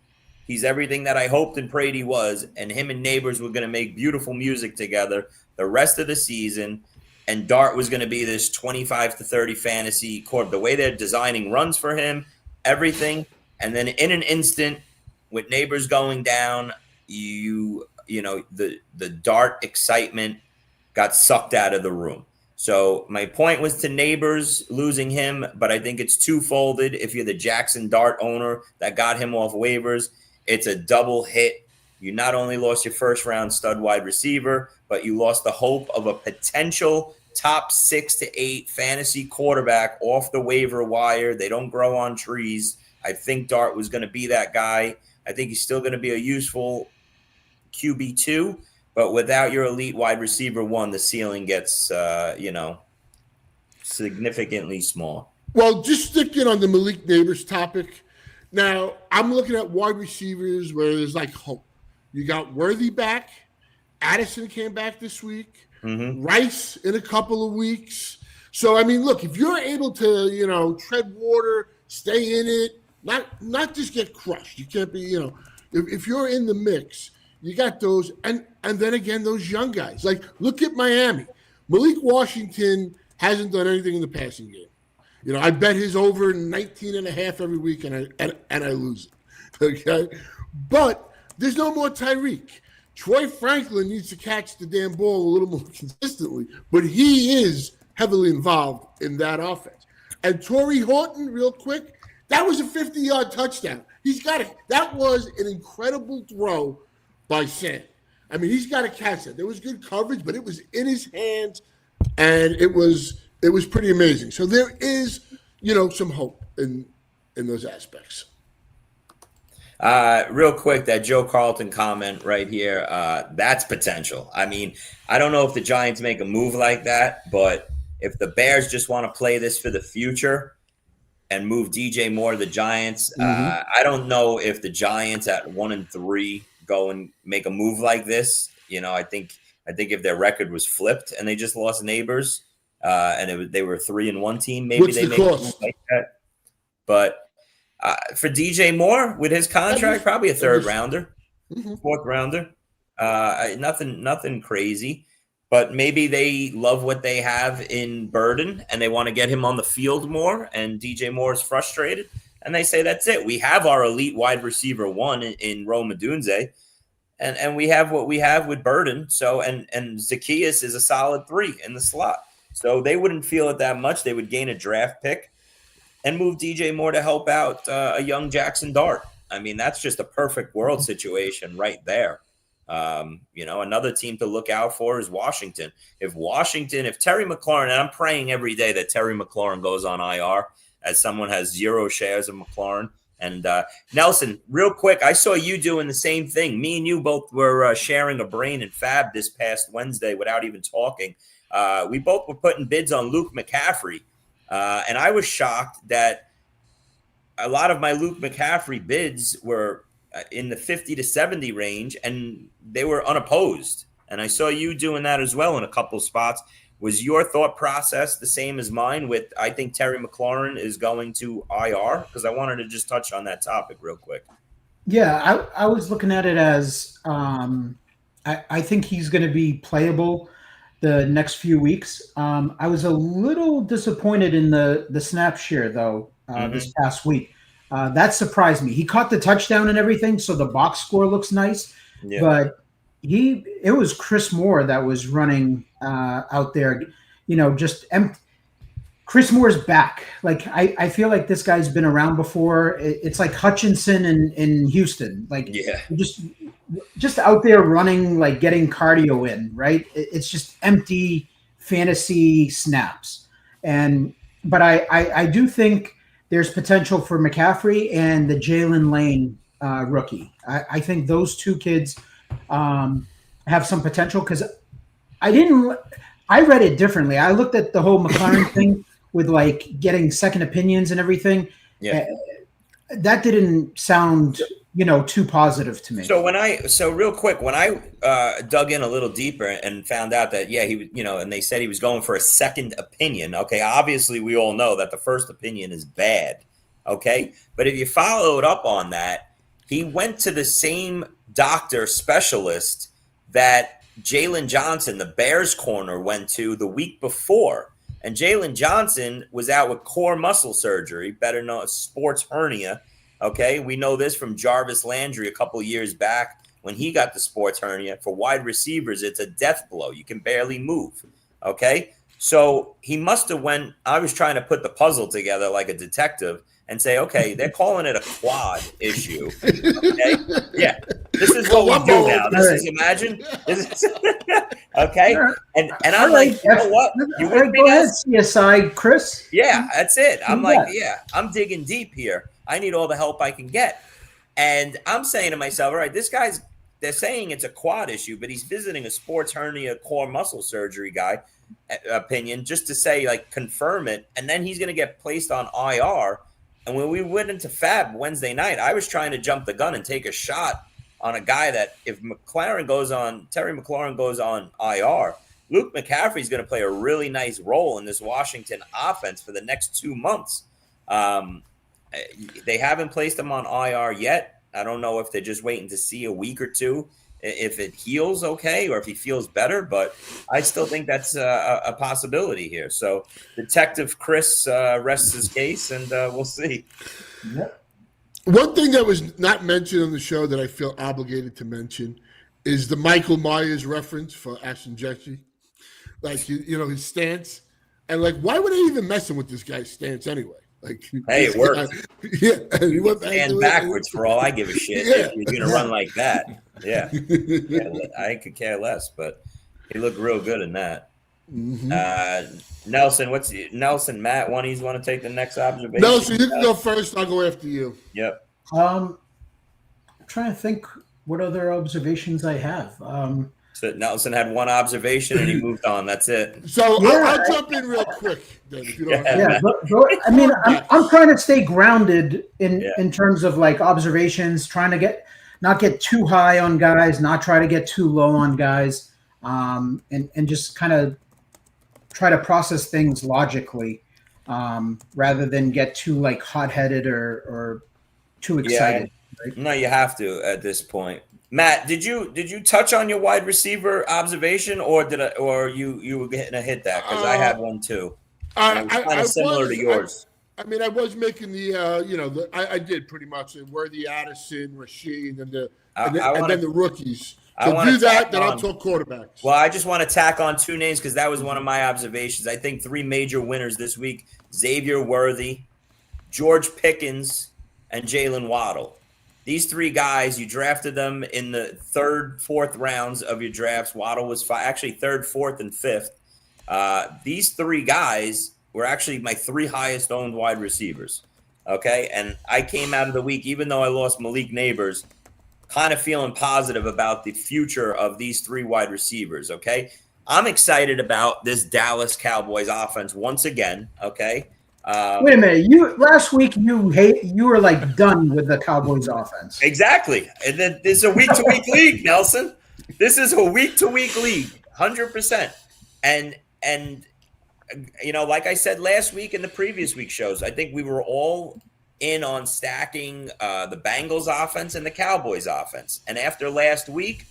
He's everything that I hoped and prayed he was, and him and Neighbors were going to make beautiful music together the rest of the season, and Dart was going to be this 25 to 30 fantasy quarter. The way they're designing runs for him, everything, and then in an instant, with Neighbors going down, you know the Dart excitement got sucked out of the room. So my point was to Neighbors losing him, but I think it's twofolded. If you're the Jackson Dart owner that got him off waivers, it's a double hit. You not only lost your first round stud wide receiver, but you lost the hope of a potential top 6 to 8 fantasy quarterback off the waiver wire. They don't grow on trees. I think Dart was going to be that guy. I think he's still going to be a useful QB2. But without your elite wide receiver 1, the ceiling gets, significantly small. Well, just sticking on the Malik Neighbors topic. Now, I'm looking at wide receivers where there's like hope. You got Worthy back. Addison came back this week. Rice in a couple of weeks. So, I mean, look, if you're able to, tread water, stay in it, not just get crushed. You can't be, if you're in the mix, you got those, and then again, those young guys. Like, look at Miami. Malik Washington hasn't done anything in the passing game. I bet his over 19.5 every week, and I lose it. Okay? But there's no more Tyreek. Troy Franklin needs to catch the damn ball a little more consistently, but he is heavily involved in that offense. And Torrey Horton, real quick, that was a 50-yard touchdown. He's got it. That was an incredible throw by Sam. I mean, he's got to catch it. There was good coverage, but it was in his hands, and it was pretty amazing. So there is, some hope in those aspects. Real quick, that Joe Carlton comment right here, that's potential. I mean, I don't know if the Giants make a move like that, but if the Bears just want to play this for the future and move DJ Moore to the Giants, I don't know if the Giants at 1-3 go and make a move like this. I think if their record was flipped and they just lost Neighbors, and they were a 3-1 team, maybe they make a move like that. But for DJ Moore with his contract, probably a third rounder, fourth rounder, nothing crazy. But maybe they love what they have in Burden and they want to get him on the field more. And DJ Moore is frustrated, and they say that's it. We have our elite wide receiver 1 in Rome Odunze. And we have what we have with Burden. So and Zacchaeus is a solid 3 in the slot. So they wouldn't feel it that much. They would gain a draft pick and move DJ Moore to help out a young Jackson Dart. I mean, that's just a perfect world situation right there. Another team to look out for is Washington. If Terry McLaurin, and I'm praying every day that Terry McLaurin goes on IR, as someone has 0 shares of McLaurin. And Nelson, real quick, I saw you doing the same thing. Me and you both were sharing a brain and fab this past Wednesday without even talking. We both were putting bids on Luke McCaffrey. And I was shocked that a lot of my Luke McCaffrey bids were in the 50 to 70 range, and they were unopposed. And I saw you doing that as well in a couple of spots. Was your thought process the same as mine with, I think Terry McLaurin is going to IR? Because I wanted to just touch on that topic real quick. Yeah, I was looking at it as I think he's going to be playable the next few weeks. I was a little disappointed in the snap share, though, this past week. That surprised me. He caught the touchdown and everything, so the box score looks nice. Yeah. But it was Chris Moore that was running out there, just empty. Chris Moore's back. Like, I feel like this guy's been around before. It's like Hutchinson in Houston. Like, just out there running, like getting cardio in, right? It's just empty fantasy snaps. But I do think there's potential for McCaffrey and the Jalen Lane rookie. I think those two kids have some potential, because I read it differently. I looked at the whole McLaren thing with like getting second opinions and everything. Yeah. That didn't sound, too positive to me. So real quick, when I dug in a little deeper and found out that, he, and they said he was going for a second opinion. Okay. Obviously we all know that the first opinion is bad. Okay. But if you followed up on that, he went to the same doctor specialist that Jalen Johnson, the Bears corner, went to the week before. And Jalen Johnson was out with core muscle surgery, better known as sports hernia. Okay, we know this from Jarvis Landry a couple years back when he got the sports hernia. For wide receivers, it's a death blow. You can barely move. Okay, so he must have I was trying to put the puzzle together like a detective and say, okay, they're calling it a quad issue. Okay, yeah, this is what we do now. Imagine. Okay, and I'm like, you know what? You go ahead, CSI, Chris. Yeah, that's it. I'm like, yeah, I'm digging deep here. I need all the help I can get. And I'm saying to myself, all right, they're saying it's a quad issue, but he's visiting a sports hernia core muscle surgery guy opinion just to say, like, confirm it. And then he's going to get placed on IR. And when we went into Fab Wednesday night, I was trying to jump the gun and take a shot on a guy that if Terry McLaurin goes on IR, Luke McCaffrey's going to play a really nice role in this Washington offense for the next 2 months. They haven't placed him on IR yet. I don't know if they're just waiting to see a week or two if it heals okay or if he feels better, but I still think that's a possibility here. So Detective Chris rests his case, and we'll see. Yep. One thing that was not mentioned on the show that I feel obligated to mention is the Michael Myers reference for Ashton Jesse. Like, his stance. And, like, why would they even messing with this guy's stance anyway? Like, hey, it worked. He went stand backwards for all I give a shit. Yeah. If you're going to run like that. Yeah. I could care less, but he looked real good in that. Mm-hmm. Nelson, Matt, one of you want to take the next observation? Nelson, you can go first. I'll go after you. Yep. I'm trying to think what other observations I have. So Nelson had one observation and he moved on. That's it. So I'll jump in real quick then, if you don't but I mean, I'm trying to stay grounded in terms of, like, observations, trying to not get too high on guys, not try to get too low on guys, and just kind of try to process things logically, rather than get too, like, hot-headed or too excited. Yeah. Right? No, you have to at this point. Matt, did you touch on your wide receiver observation, or you were getting a hit that? Because I had one too. Kind of similar to yours. I was making the I did pretty much Worthy, Addison, Rashid, and then the rookies. So do that, then I'll talk quarterbacks. Well, I just want to tack on two names because that was one of my observations. I think three major winners this week: Xavier Worthy, George Pickens, and Jalen Waddle. These three guys, you drafted them in the third, fourth rounds of your drafts. Waddle was actually third, fourth, and fifth. These three guys were actually my three highest owned wide receivers. Okay, and I came out of the week, even though I lost Malik Neighbors, kind of feeling positive about the future of these three wide receivers. Okay, I'm excited about this Dallas Cowboys offense once again. Okay. Wait a minute! Last week you were like done with the Cowboys offense. Exactly, and then this is a week-to-week league, Nelson. This is a week-to-week league, 100%. And like I said last week and the previous week shows, I think we were all in on stacking the Bengals offense and the Cowboys offense. And after last week,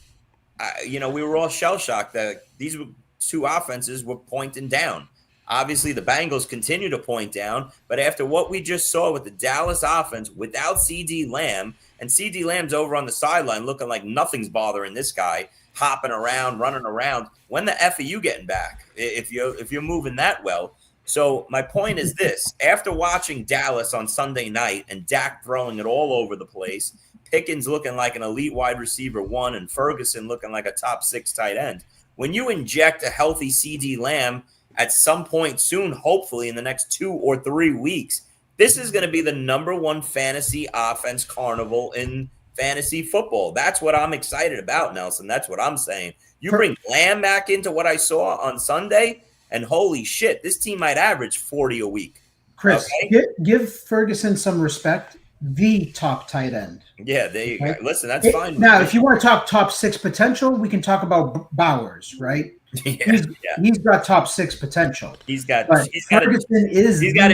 we were all shell-shocked that these two offenses were pointing down. Obviously, the Bengals continue to point down, but after what we just saw with the Dallas offense without CD Lamb, and CD Lamb's over on the sideline looking like nothing's bothering this guy, hopping around, running around. When the F are you getting back if you're moving that well? So my point is this. After watching Dallas on Sunday night and Dak throwing it all over the place, Pickens looking like an elite wide receiver one, and Ferguson looking like a top 6 tight end, when you inject a healthy CD Lamb at some point soon, hopefully in the next 2 or 3 weeks, this is going to be the number one fantasy offense carnival in fantasy football. That's what I'm excited about, Nelson. That's what I'm saying. You bring Lamb back into what I saw on Sunday, and holy shit, this team might average 40 a week. Chris, okay? Give Ferguson some respect. The top tight end. Yeah, there you go. Listen, that's fine. Now, if you want to talk top 6 potential, we can talk about Bowers, right? He's got top 6 potential. He's got a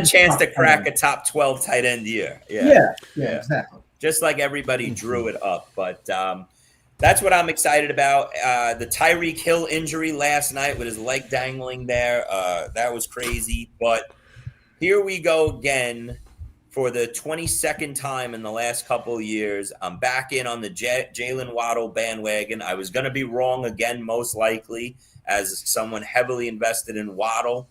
chance to crack a top 12 tight end year. Yeah, exactly. just like everybody drew it up. But that's what I'm excited about. The Tyreek Hill injury last night with his leg dangling there, that was crazy. But here we go again for the 22nd time in the last couple of years. I'm back in on the Jalen Waddle bandwagon. I was going to be wrong again, most likely, as someone heavily invested in Waddle.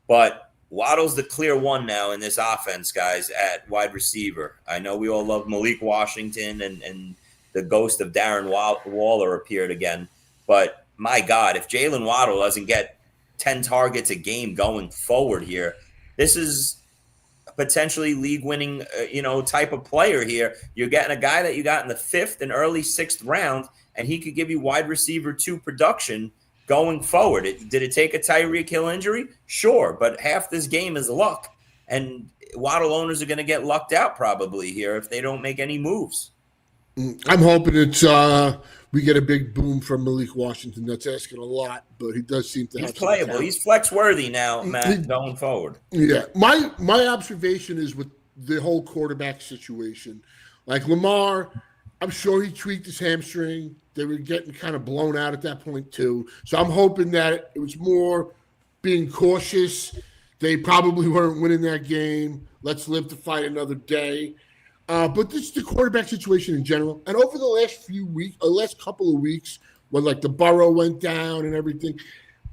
But Waddle's the clear one now in this offense, guys, at wide receiver. I know we all love Malik Washington and the ghost of Darren Waller appeared again. But my God, if Jalen Waddle doesn't get 10 targets a game going forward here, this is potentially league-winning, type of player here. You're getting a guy that you got in the 5th and early 6th round, and he could give you wide receiver 2 production going forward. Did it take a Tyreek Hill injury? Sure, but half this game is luck, and Waddle owners are going to get lucked out probably here if they don't make any moves. I'm hoping it's we get a big boom from Malik Washington. That's asking a lot, but he does seem to have. He's playable. He's flex worthy now, Matt, going forward. Yeah, my observation is with the whole quarterback situation. Like Lamar, I'm sure he tweaked his hamstring. They were getting kind of blown out at that point too. So I'm hoping that it was more being cautious. They probably weren't winning that game. Let's live to fight another day. But this is the quarterback situation in general. And over the last couple of weeks, when like the Burrow went down and everything,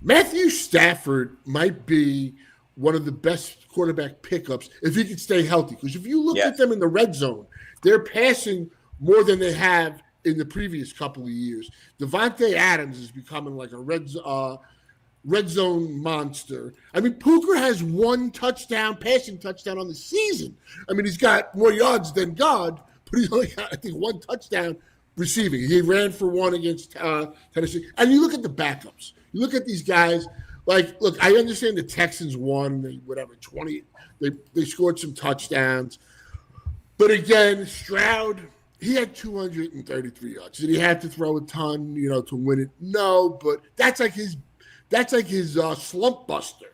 Matthew Stafford might be one of the best quarterback pickups if he can stay healthy. Because if you look at them in the red zone, they're passing more than they have in the previous couple of years. Devontae Adams is becoming like a red zone monster. I mean, Puka has one passing touchdown on the season. I mean, he's got more yards than God, but he's only got, I think, one touchdown receiving. He ran for one against Tennessee. And you look at the backups. You look at these guys. Like, look, I understand the Texans won, 20. They scored some touchdowns. But again, Stroud, he had 233 yards. Did he have to throw a ton, to win it? No, but that's like his slump buster.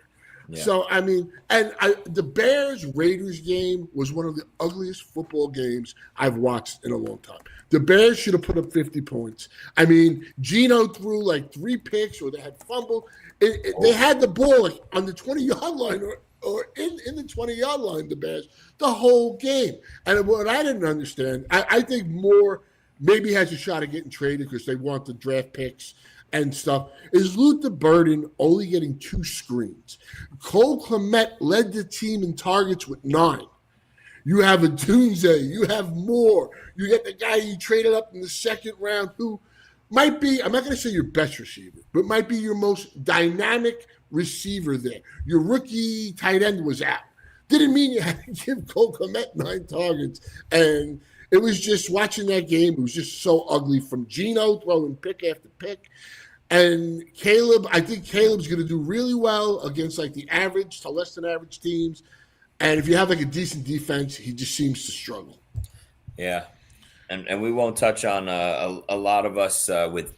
Yeah. So, I mean, the Bears-Raiders game was one of the ugliest football games I've watched in a long time. The Bears should have put up 50 points. I mean, Geno threw like 3 picks, or they had fumbled. They had the ball like on the 20-yard line or in the 20-yard line, the Bears, the whole game. And what I didn't understand, I think Moore maybe has a shot at getting traded because they want the draft picks and stuff, is Luther Burden only getting 2 screens. Cole Kmet led the team in targets with 9. You have a Dunze, you have Moore, you get the guy you traded up in the 2nd round who might be, I'm not going to say your best receiver, but might be your most dynamic receiver there. Your rookie tight end was out. Didn't mean you had to give Cole Kmet 9 targets. And it was just watching that game, it was just so ugly from Geno throwing pick after pick. And Caleb, I think Caleb's going to do really well against like the average to less than average teams. And if you have like a decent defense, he just seems to struggle. Yeah. And we won't touch on a lot of us with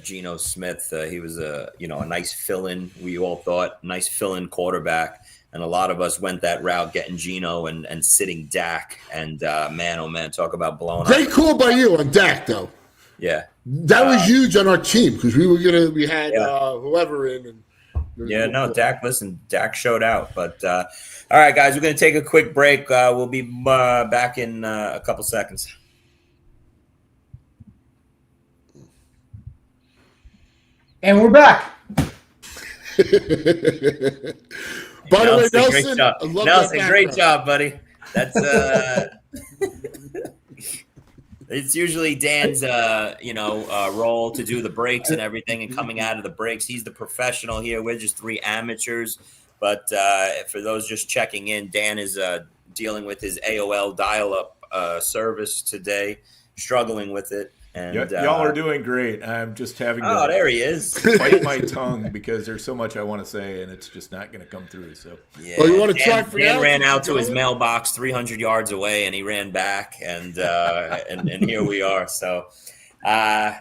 Geno Smith. He was a nice fill-in. We all thought nice fill-in quarterback, and a lot of us went that route, getting Geno and sitting Dak. And man, oh man, talk about blowing up. Great call by you on Dak, though. Yeah, that was huge on our team because we had whoever in. And Dak. Listen, Dak showed out. But all right, guys, we're going to take a quick break. We'll be back in a couple seconds. And we're back. By the way, Nelson, great job, buddy. That's it's usually Dan's role to do the breaks and everything, and coming out of the breaks, he's the professional here. We're just 3 amateurs. But for those just checking in, Dan is dealing with his AOL dial-up service today, struggling with it. And y'all are doing great. I'm just having to there he is. bite my tongue because there's so much I want to say, and it's just not going to come through. So, you want to try for Dan ran out to his mailbox 300 yards away, and he ran back, and here we are. So, all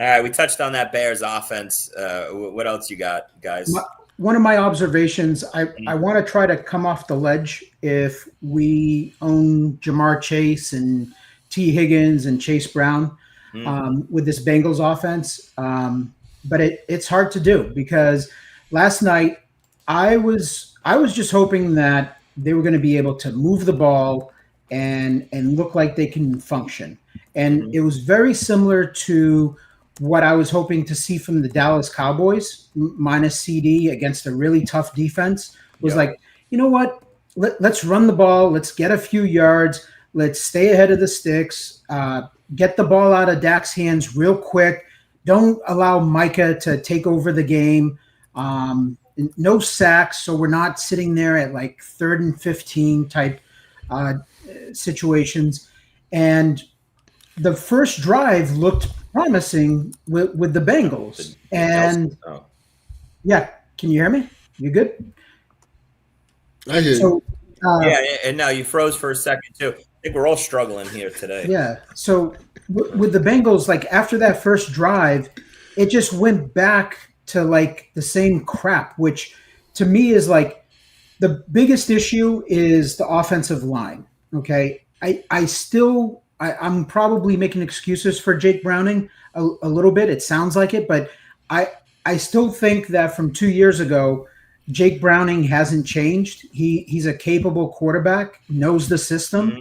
right, we touched on that Bears offense. What else you got, guys? One of my observations, I want to try to come off the ledge if we own Jamar Chase and T. Higgins and Chase Brown with this Bengals offense. But it's hard to do because last night I was just hoping that they were going to be able to move the ball and look like they can function. And it was very similar to what I was hoping to see from the Dallas Cowboys minus CD against a really tough defense. Was like, you know what? Let's run the ball. Let's get a few yards. Let's stay ahead of the sticks. Get the ball out of Dak's hands real quick. Don't allow Micah to take over the game. No sacks, so we're not sitting there at like 3rd and 15 type situations. And the first drive looked promising with the Bengals. And yeah, can you hear me? You good? I hear you. Yeah, and now you froze for a second too. I think we're all struggling here today. Yeah. So with the Bengals, like after that first drive, it just went back to like the same crap, which to me is like the biggest issue is the offensive line. Okay. I'm probably making excuses for Jake Browning a little bit. It sounds like it, but I still think that from 2 years ago, Jake Browning hasn't changed. He's a capable quarterback, knows the system.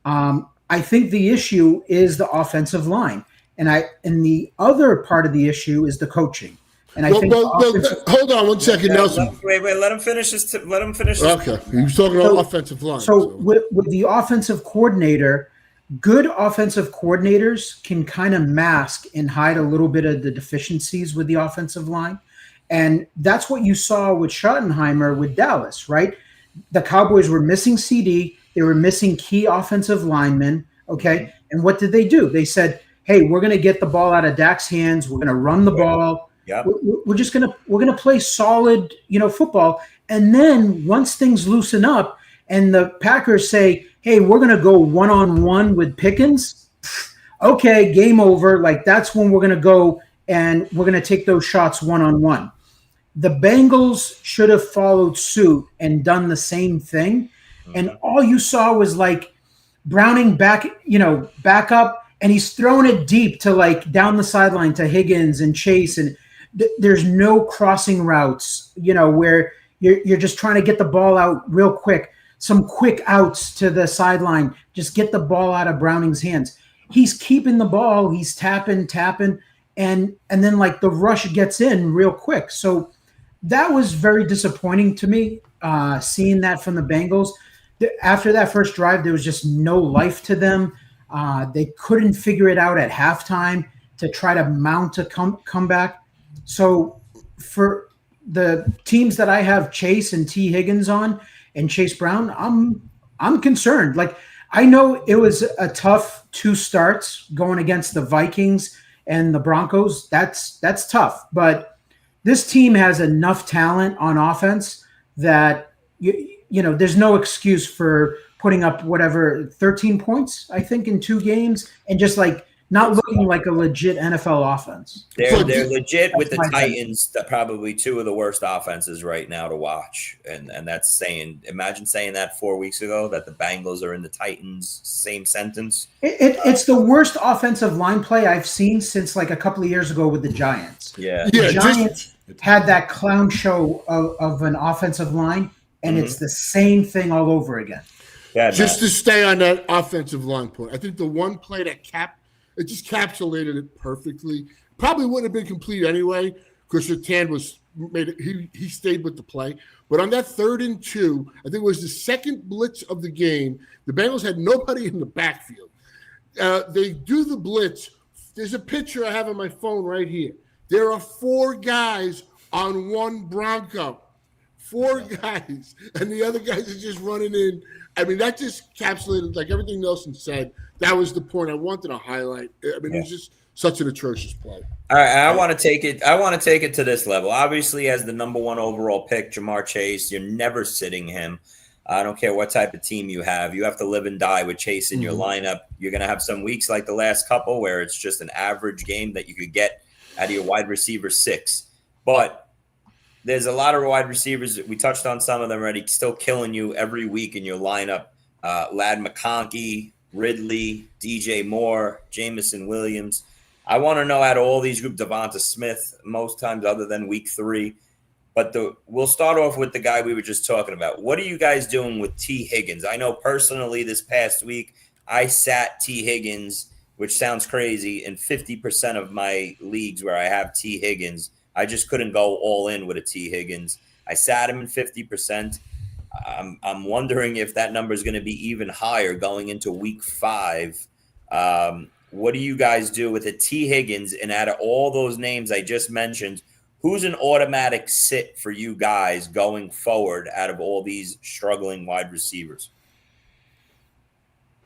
I think the issue is the offensive line, and the other part of the issue is the coaching. And I think hold on 1 second, Nelson. Wait, let him finish this. Let him finish. Okay, he was talking about offensive line. So with the offensive coordinator, good offensive coordinators can kind of mask and hide a little bit of the deficiencies with the offensive line. And that's what you saw with Schottenheimer with Dallas, right? The Cowboys were missing CD. They were missing key offensive linemen, okay? And what did they do? They said, hey, we're going to get the ball out of Dak's hands. We're going to run the ball. Yeah. We're going to play solid, football. And then once things loosen up and the Packers say, hey, we're going to go one-on-one with Pickens, okay, game over. Like that's when we're going to go and we're going to take those shots one-on-one. The Bengals should have followed suit and done the same thing. And all you saw was like Browning back up, and he's throwing it deep to like down the sideline to Higgins and Chase. And there's no crossing routes, where you're just trying to get the ball out real quick. Some quick outs to the sideline. Just get the ball out of Browning's hands. He's keeping the ball. He's tapping. And then like the rush gets in real quick. So that was very disappointing to me, seeing that from the Bengals. After that first drive, there was just no life to them. They couldn't figure it out at halftime to try to mount a comeback. So for the teams that I have Chase and T. Higgins on and Chase Brown, I'm concerned. Like I know it was a tough 2 starts going against the Vikings and the Broncos. That's tough, but this team has enough talent on offense that there's no excuse for putting up 13 points, I think, in 2 games and just like not looking like a legit NFL offense. They're legit with the Titans. Probably 2 of the worst offenses right now to watch, and that's saying. Imagine saying that 4 weeks ago that the Bengals are in the Titans. Same sentence. It's the worst offensive line play I've seen since like a couple of years ago with the Giants. Yeah, the Giants had that clown show of an offensive line, and it's the same thing all over again. Yeah, just to stay on that offensive line point, I think the one play that it just capsulated it perfectly. Probably wouldn't have been complete anyway because Surtain he stayed with the play. But on that 3rd and 2, I think it was the second blitz of the game. The Bengals had nobody in the backfield. They do the blitz. There's a picture I have on my phone right here. There are 4 guys on one Bronco. 4 guys, and the other guys are just running in. I mean, that just encapsulated like everything Nelson said. That was the point I wanted to highlight. I mean, it was just such an atrocious play. All right, I want to take it to this level. Obviously, as the number 1 overall pick, Jamar Chase, you're never sitting him. I don't care what type of team you have. You have to live and die with Chase in your lineup. You're going to have some weeks like the last couple where it's just an average game that you could get out of your wide receiver 6. But there's a lot of wide receivers. We touched on some of them already, still killing you every week in your lineup. Lad McConkey, Ridley, DJ Moore, Jamison Williams. I want to know out of all these groups, Devonta Smith, most times other than week 3. But we'll start off with the guy we were just talking about. What are you guys doing with T. Higgins? I know personally this past week I sat T. Higgins, which sounds crazy, in 50% of my leagues where I have T. Higgins. I just couldn't go all in with a T. Higgins. I sat him in 50%. I'm wondering if that number is going to be even higher going into week 5. What do you guys do with a T. Higgins? And out of all those names I just mentioned, who's an automatic sit for you guys going forward out of all these struggling wide receivers?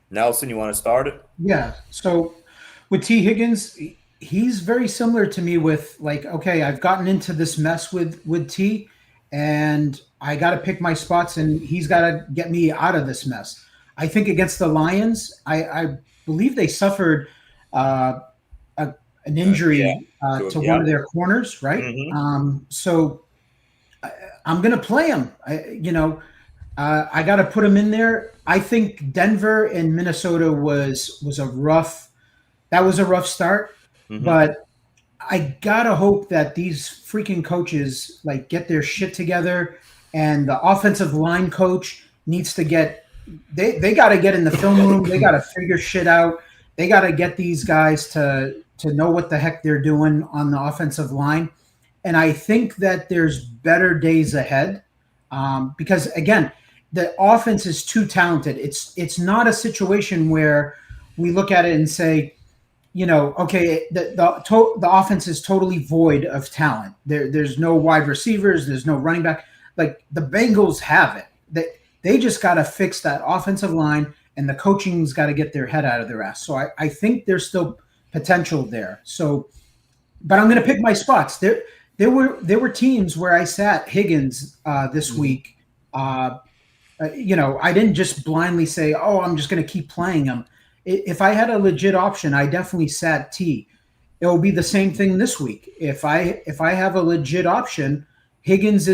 Nelson, you want to start it? Yeah. So with T. Higgins, he's very similar to me with like, okay, I've gotten into this mess with T, and I got to pick my spots, and he's got to get me out of this mess. I think against the Lions, I believe they suffered an injury to one of their corners, right? Mm-hmm. So I'm going to play him. I got to put him in there. I think Denver and Minnesota was a rough start, but I gotta hope that these freaking coaches like get their shit together, and the offensive line coach needs to get. They got to get in the film room. They got to figure shit out. They got to get these guys to know what the heck they're doing on the offensive line, and I think that there's better days ahead because again, the offense is too talented. It's not a situation where we look at it and say, okay, the offense is totally void of talent. There's no wide receivers. There's no running back. Like the Bengals have it. They just got to fix that offensive line, and the coaching's got to get their head out of their ass. So I think there's still potential there. So, but I'm going to pick my spots. There were teams where I sat Higgins this week. I didn't just blindly say, "Oh, I'm just going to keep playing him." If I had a legit option, I definitely sat T. It will be the same thing this week. If I have a legit option, Higgins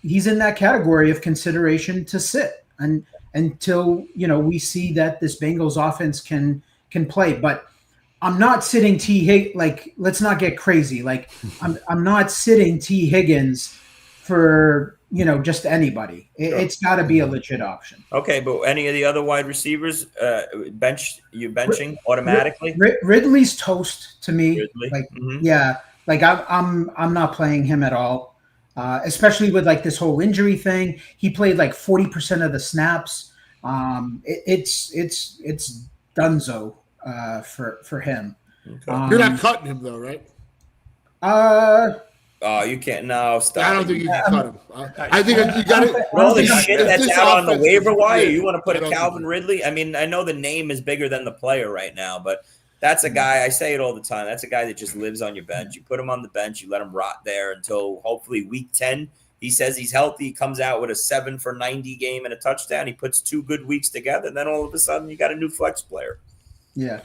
he's in that category of consideration to sit and until we see that this Bengals offense can play. But I'm not sitting T. Higgins. Like, let's not get crazy. Like, I'm not sitting T. Higgins for just anybody. It's got to be a legit option. Okay, but any of the other wide receivers, benching automatically? Ridley's toast to me. Ridley? Like, yeah, like I'm not playing him at all. Especially with like this whole injury thing. He played like 40% of the snaps. It's dunzo for him. Okay. You're not cutting him though, right? Oh, you can't. No, stop. I don't think you can cut him. I think you got it. All the shit that's out on the waiver wire. You want to put a Calvin Ridley? I mean, I know the name is bigger than the player right now, but that's a guy. I say it all the time. That's a guy that just lives on your bench. You put him on the bench. You let him rot there until hopefully week 10. He says he's healthy. He comes out with a 7 for 90 game and a touchdown. He puts 2 good weeks together. And then all of a sudden, you got a new flex player. Yeah.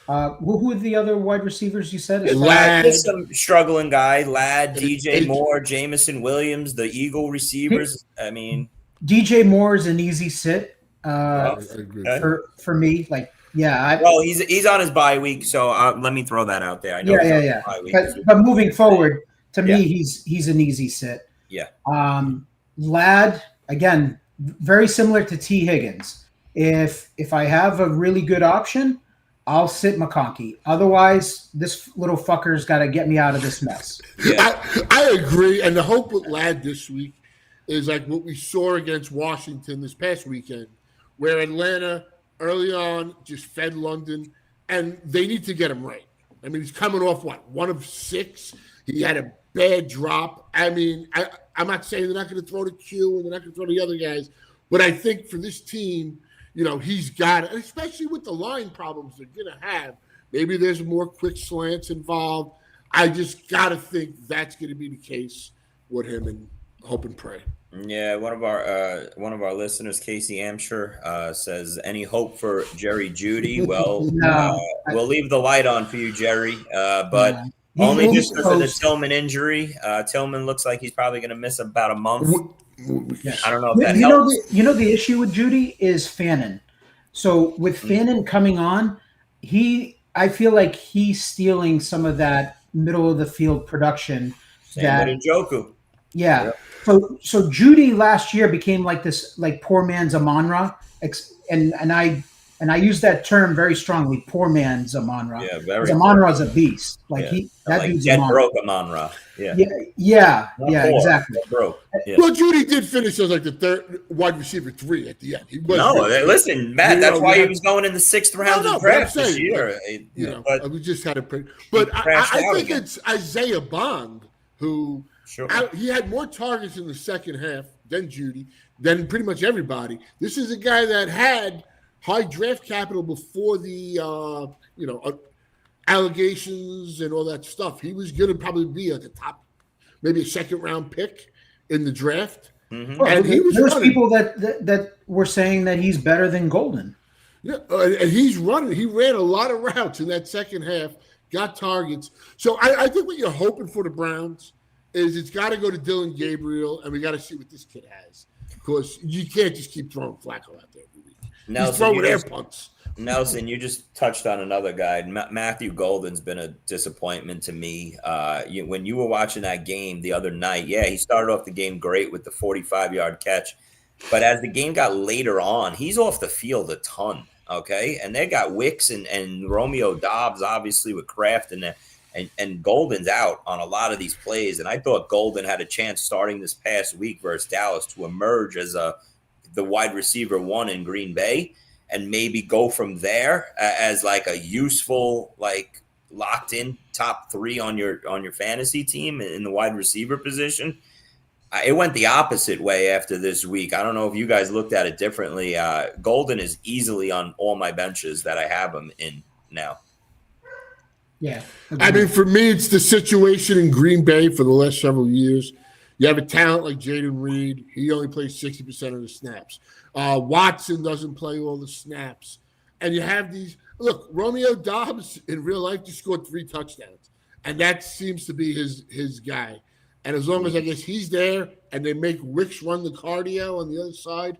Who are the other wide receivers you said? Just some struggling guy. Ladd, DJ Moore, Jamison Williams, the Eagle receivers. I mean, DJ Moore is an easy sit for me. Like, yeah. He's on his bye week, so let me throw that out there. I know. Yeah. But moving forward, to me, he's an easy sit. Yeah. Ladd, again, very similar to T. Higgins. If I have a really good option, I'll sit McConkey. Otherwise, this little fucker's got to get me out of this mess. Yeah. I agree. And the hope with Ladd this week is like what we saw against Washington this past weekend, where Atlanta early on just fed London, and they need to get him right. I mean, he's coming off, 1 of 6? He had a bad drop. I mean, I'm not saying they're not going to throw to Q and they're not going to throw to the other guys, but I think for this team, he's got it, especially with the line problems they're going to have. Maybe there's more quick slants involved. I just got to think that's going to be the case with him, and hope and pray. Yeah, one of our listeners, Casey Amsher, says, "Any hope for Jerry Jeudy?" Well, we'll leave the light on for you, Jerry, but only just because of the Tillman injury. Tillman looks like he's probably going to miss about a month. I don't know if that helps. The issue with Jeudy is Fannin. So with Fannin coming on, I feel like he's stealing some of that middle of the field production. Same with Njoku. Yeah. Yep. So Judy last year became like this, like poor man's Amon-Ra, and I use that term very strongly, poor man's Amon-Ra. Yeah, very. Amon-Ra's a beast. Like yeah. that like dude's dead Amon-Ra. broke Amon-Ra. Yeah. Yeah, Poor, exactly. Broke. Yeah. Well, Judy did finish as like the third wide receiver 3 at the end. He was Listen, Matt. That's why he was going in the 6th round of draft this year. But we just had to. But I think it's Isaiah Bond who he had more targets in the second half than Judy, than pretty much everybody. This is a guy that had high draft capital before the allegations and all that stuff. He was going to probably be at the top, maybe a second-round pick in the draft. Mm-hmm. And there's people that were saying that he's better than Golden. Yeah, and he's running. He ran a lot of routes in that second half, got targets. So I think what you're hoping for the Browns is it's got to go to Dylan Gabriel, and we got to see what this kid has, because you can't just keep throwing Flacco out there every week. He's throwing air punts. Nelson, you just touched on another guy. Matthew Golden's been a disappointment to me. When you were watching that game the other night, he started off the game great with the 45-yard catch. But as the game got later on, he's off the field a ton, okay? And they got Wicks and Romeo Dobbs, obviously, with Kraft and Golden's out on a lot of these plays. And I thought Golden had a chance starting this past week versus Dallas to emerge as the wide receiver 1 in Green Bay, and maybe go from there as like a useful, like locked in top 3 on your fantasy team in the wide receiver position. It went the opposite way after this week. I don't know if you guys looked at it differently. Golden is easily on all my benches that I have him in now. Yeah. I mean, for me, it's the situation in Green Bay for the last several years. You have a talent like Jaden Reed. He only plays 60% of the snaps. Watson doesn't play all the snaps. And you have these – look, Romeo Dobbs in real life just scored 3 touchdowns. And that seems to be his guy. And as long as I guess he's there and they make Wicks run the cardio on the other side,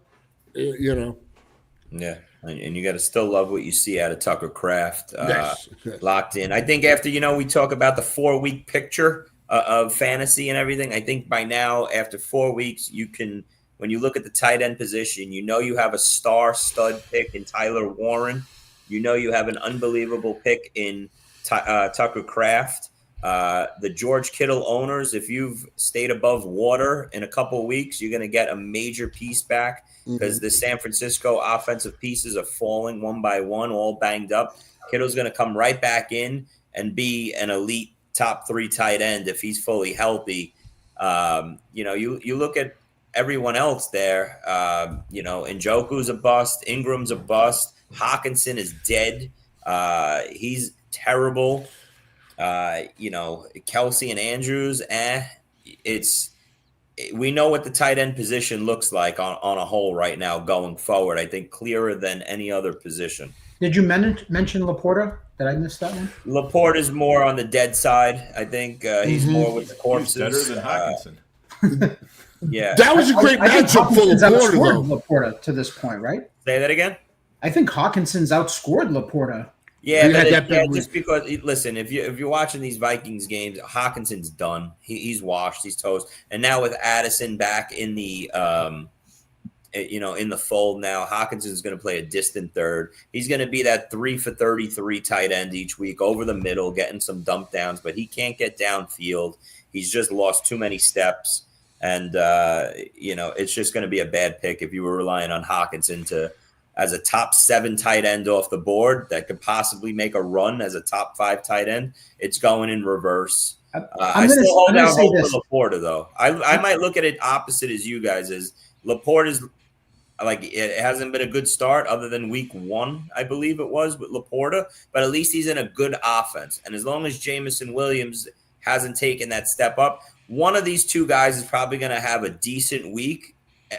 Yeah, and you got to still love what you see out of Tucker Kraft. Yes. Locked in. I think after, we talk about the 4-week picture of fantasy and everything, I think by now, after 4 weeks, you can – when you look at the tight end position, you have a star stud pick in Tyler Warren. You have an unbelievable pick in Tucker Kraft. The George Kittle owners, if you've stayed above water in a couple of weeks, you're going to get a major piece back because the San Francisco offensive pieces are falling one by one, all banged up. Kittle's going to come right back in and be an elite top 3 tight end if he's fully healthy. You look at everyone else there, Njoku's a bust. Ingram's a bust. Hawkinson is dead. He's terrible. Kelsey and Andrews, we know what the tight end position looks like on a whole right now going forward. I think clearer than any other position. Did you mention Laporta? Did I miss that one? Laporta is more on the dead side. I think he's more with the corpses. He's better than Hawkinson. Yeah, that was a great matchup for Laporta to this point, right? Say that again. I think Hawkinson's outscored Laporta. Yeah, just because. Listen, if you're watching these Vikings games, Hawkinson's done. He's washed. He's toast. And now with Addison back in the in the fold now, Hawkinson's going to play a distant third. He's going to be that 3 for 33 tight end each week over the middle, getting some dump downs, but he can't get downfield. He's just lost too many steps. And, it's just going to be a bad pick if you were relying on Hawkinson as a top 7 tight end off the board that could possibly make a run as a top 5 tight end. It's going in reverse. I still hold out hope for Laporta, though. I might look at it opposite as you guys is. Laporta's like it hasn't been a good start other than week 1, I believe it was with Laporta, but at least he's in a good offense. And as long as Jameson Williams hasn't taken that step up, one of these 2 guys is probably going to have a decent week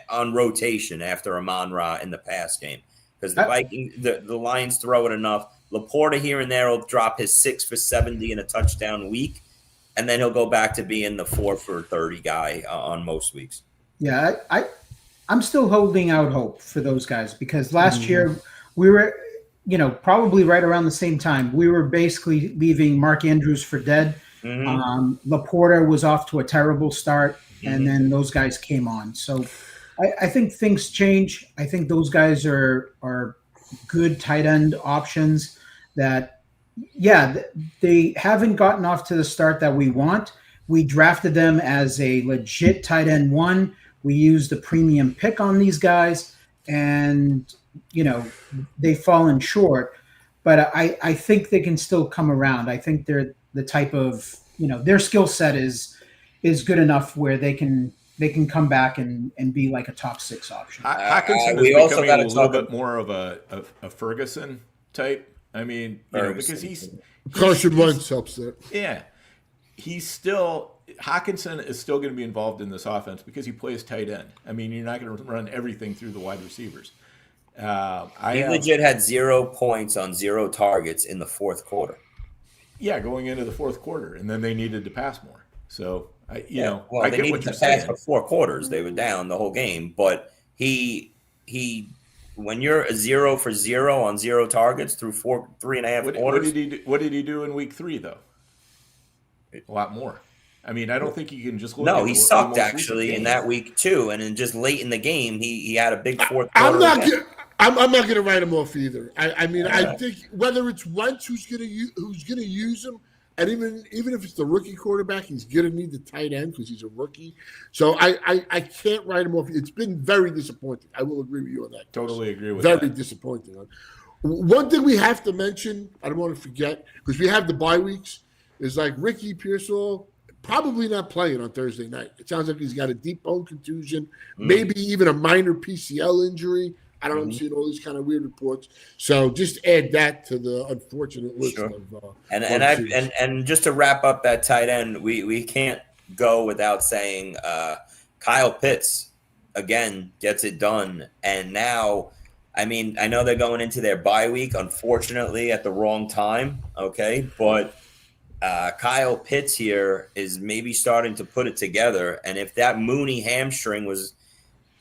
on rotation after Amon-Ra in the pass game because the Lions throw it enough. Laporta here and there will drop his 6 for 70 in a touchdown week, and then he'll go back to being the 4 for 30 guy on most weeks. Yeah, I'm still holding out hope for those guys because last year we were, probably right around the same time. We were basically leaving Mark Andrews for dead. Laporta was off to a terrible start, and then those guys came on. So I think things change. I think those guys are good tight end options that, they haven't gotten off to the start that we want. We drafted them as a legit tight end one. We used a premium pick on these guys, and, they've fallen short. But I think they can still come around. I think they're the type of, their skill set is good enough where they can come back and be like a top 6 option. Hockenson is becoming a little bit more of a Ferguson type. I mean, because he's Carson Wentz helps that. Yeah, Hockenson is still going to be involved in this offense because he plays tight end. I mean, you're not going to run everything through the wide receivers. He legit had 0 points on 0 targets in the fourth quarter. Yeah, going into the fourth quarter, and then they needed to pass more. So, I they get needed what to you're pass saying. for 4 quarters. They were down the whole game, but he when you're 0 for 0 on 0 targets through 3.5 quarters. What did he do in week 3 though? A lot more. I mean, I don't think you can just look. No, he sucked actually in that week too, and then just late in the game, he had a big fourth I'm quarter. not going to write him off either. I mean, I think whether it's Wentz who's going to use him, and even if it's the rookie quarterback, he's going to need the tight end because he's a rookie. So I can't write him off. It's been very disappointing. I will agree with you on that. Totally agree with very that. Very disappointing. One thing we have to mention, I don't want to forget, because we have the bye weeks, is like Ricky Pearsall probably not playing on Thursday night. It sounds like he's got a deep bone contusion, maybe even a minor PCL injury. I don't know. I'm seeing all these kind of weird reports. So just add that to the unfortunate list of and just to wrap up that tight end, we can't go without saying Kyle Pitts again gets it done. And now, I mean, I know they're going into their bye week, unfortunately, at the wrong time. Okay, but Kyle Pitts here is maybe starting to put it together. And if that Mooney hamstring was,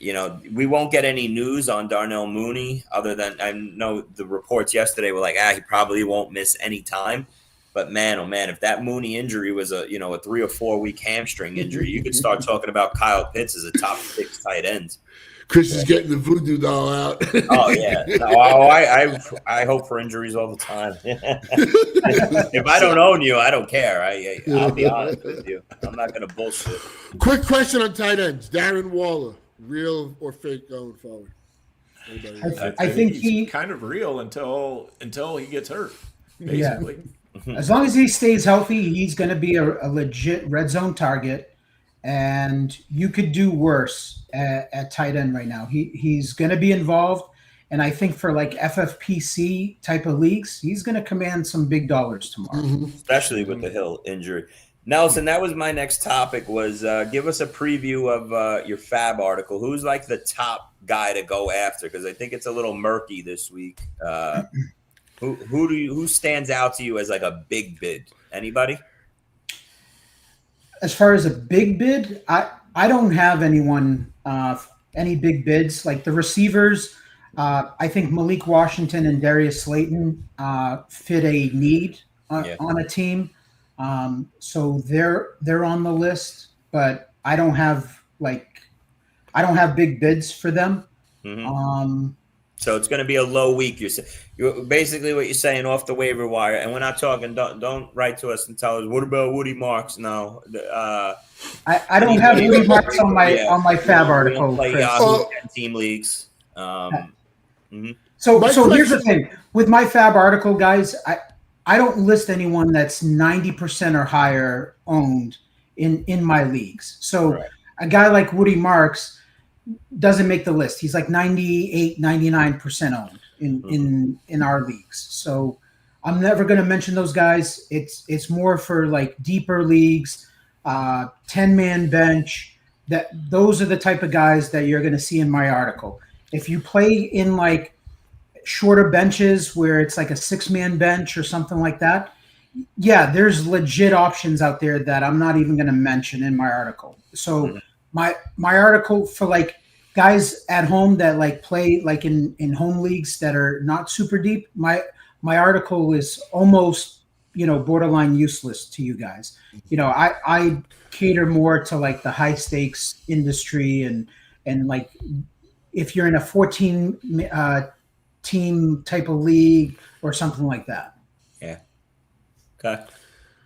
we won't get any news on Darnell Mooney other than I know the reports yesterday were like, he probably won't miss any time. But man, oh man, if that Mooney injury was a 3 or 4 week hamstring injury, you could start talking about Kyle Pitts as a top 6 tight end. Chris is getting the voodoo doll out. Oh yeah, no, I hope for injuries all the time. If I don't own you, I don't care. I'll be honest with you. I'm not going to bullshit. Quick question on tight ends: Darren Waller, real or fake going forward? I think he's kind of real until he gets hurt. Basically, as long as he stays healthy, he's going to be a legit red zone target. And you could do worse at tight end right now. He's going to be involved, and I think for like FFPC type of leagues, he's going to command some big dollars tomorrow, especially with the Hill injury. Nelson, that was my next topic. Was give us a preview of your Fab article. Who's like the top guy to go after? Because I think it's a little murky this week. Who stands out to you as like a big bid? Anybody? As far as a big bid, I don't have anyone, any big bids. Like the receivers, I think Malik Washington and Darius Slayton fit a need on a team. So they're on the list, but I don't have big bids for them. So it's going to be a low week. You're basically what you're saying off the waiver wire, and we're not talking. Don't write to us and tell us what about Woody Marks. No, I don't have Woody Marks on my Fab article. Play team leagues. So here's the thing with my Fab article, guys. I don't list anyone that's 90% or higher owned in my leagues. So a guy like Woody Marks doesn't make the list. He's like 98, 99% owned in our leagues. So I'm never going to mention those guys. It's more for like deeper leagues, 10-man bench. Those are the type of guys that you're going to see in my article. If you play in like shorter benches where it's like a 6-man bench or something like that, there's legit options out there that I'm not even going to mention in my article. So my article for like guys at home that like play like in home leagues that are not super deep, my article is almost, borderline useless to you guys. I cater more to like the high stakes industry, and like if you're in a 14 team type of league or something like that. Yeah. Okay.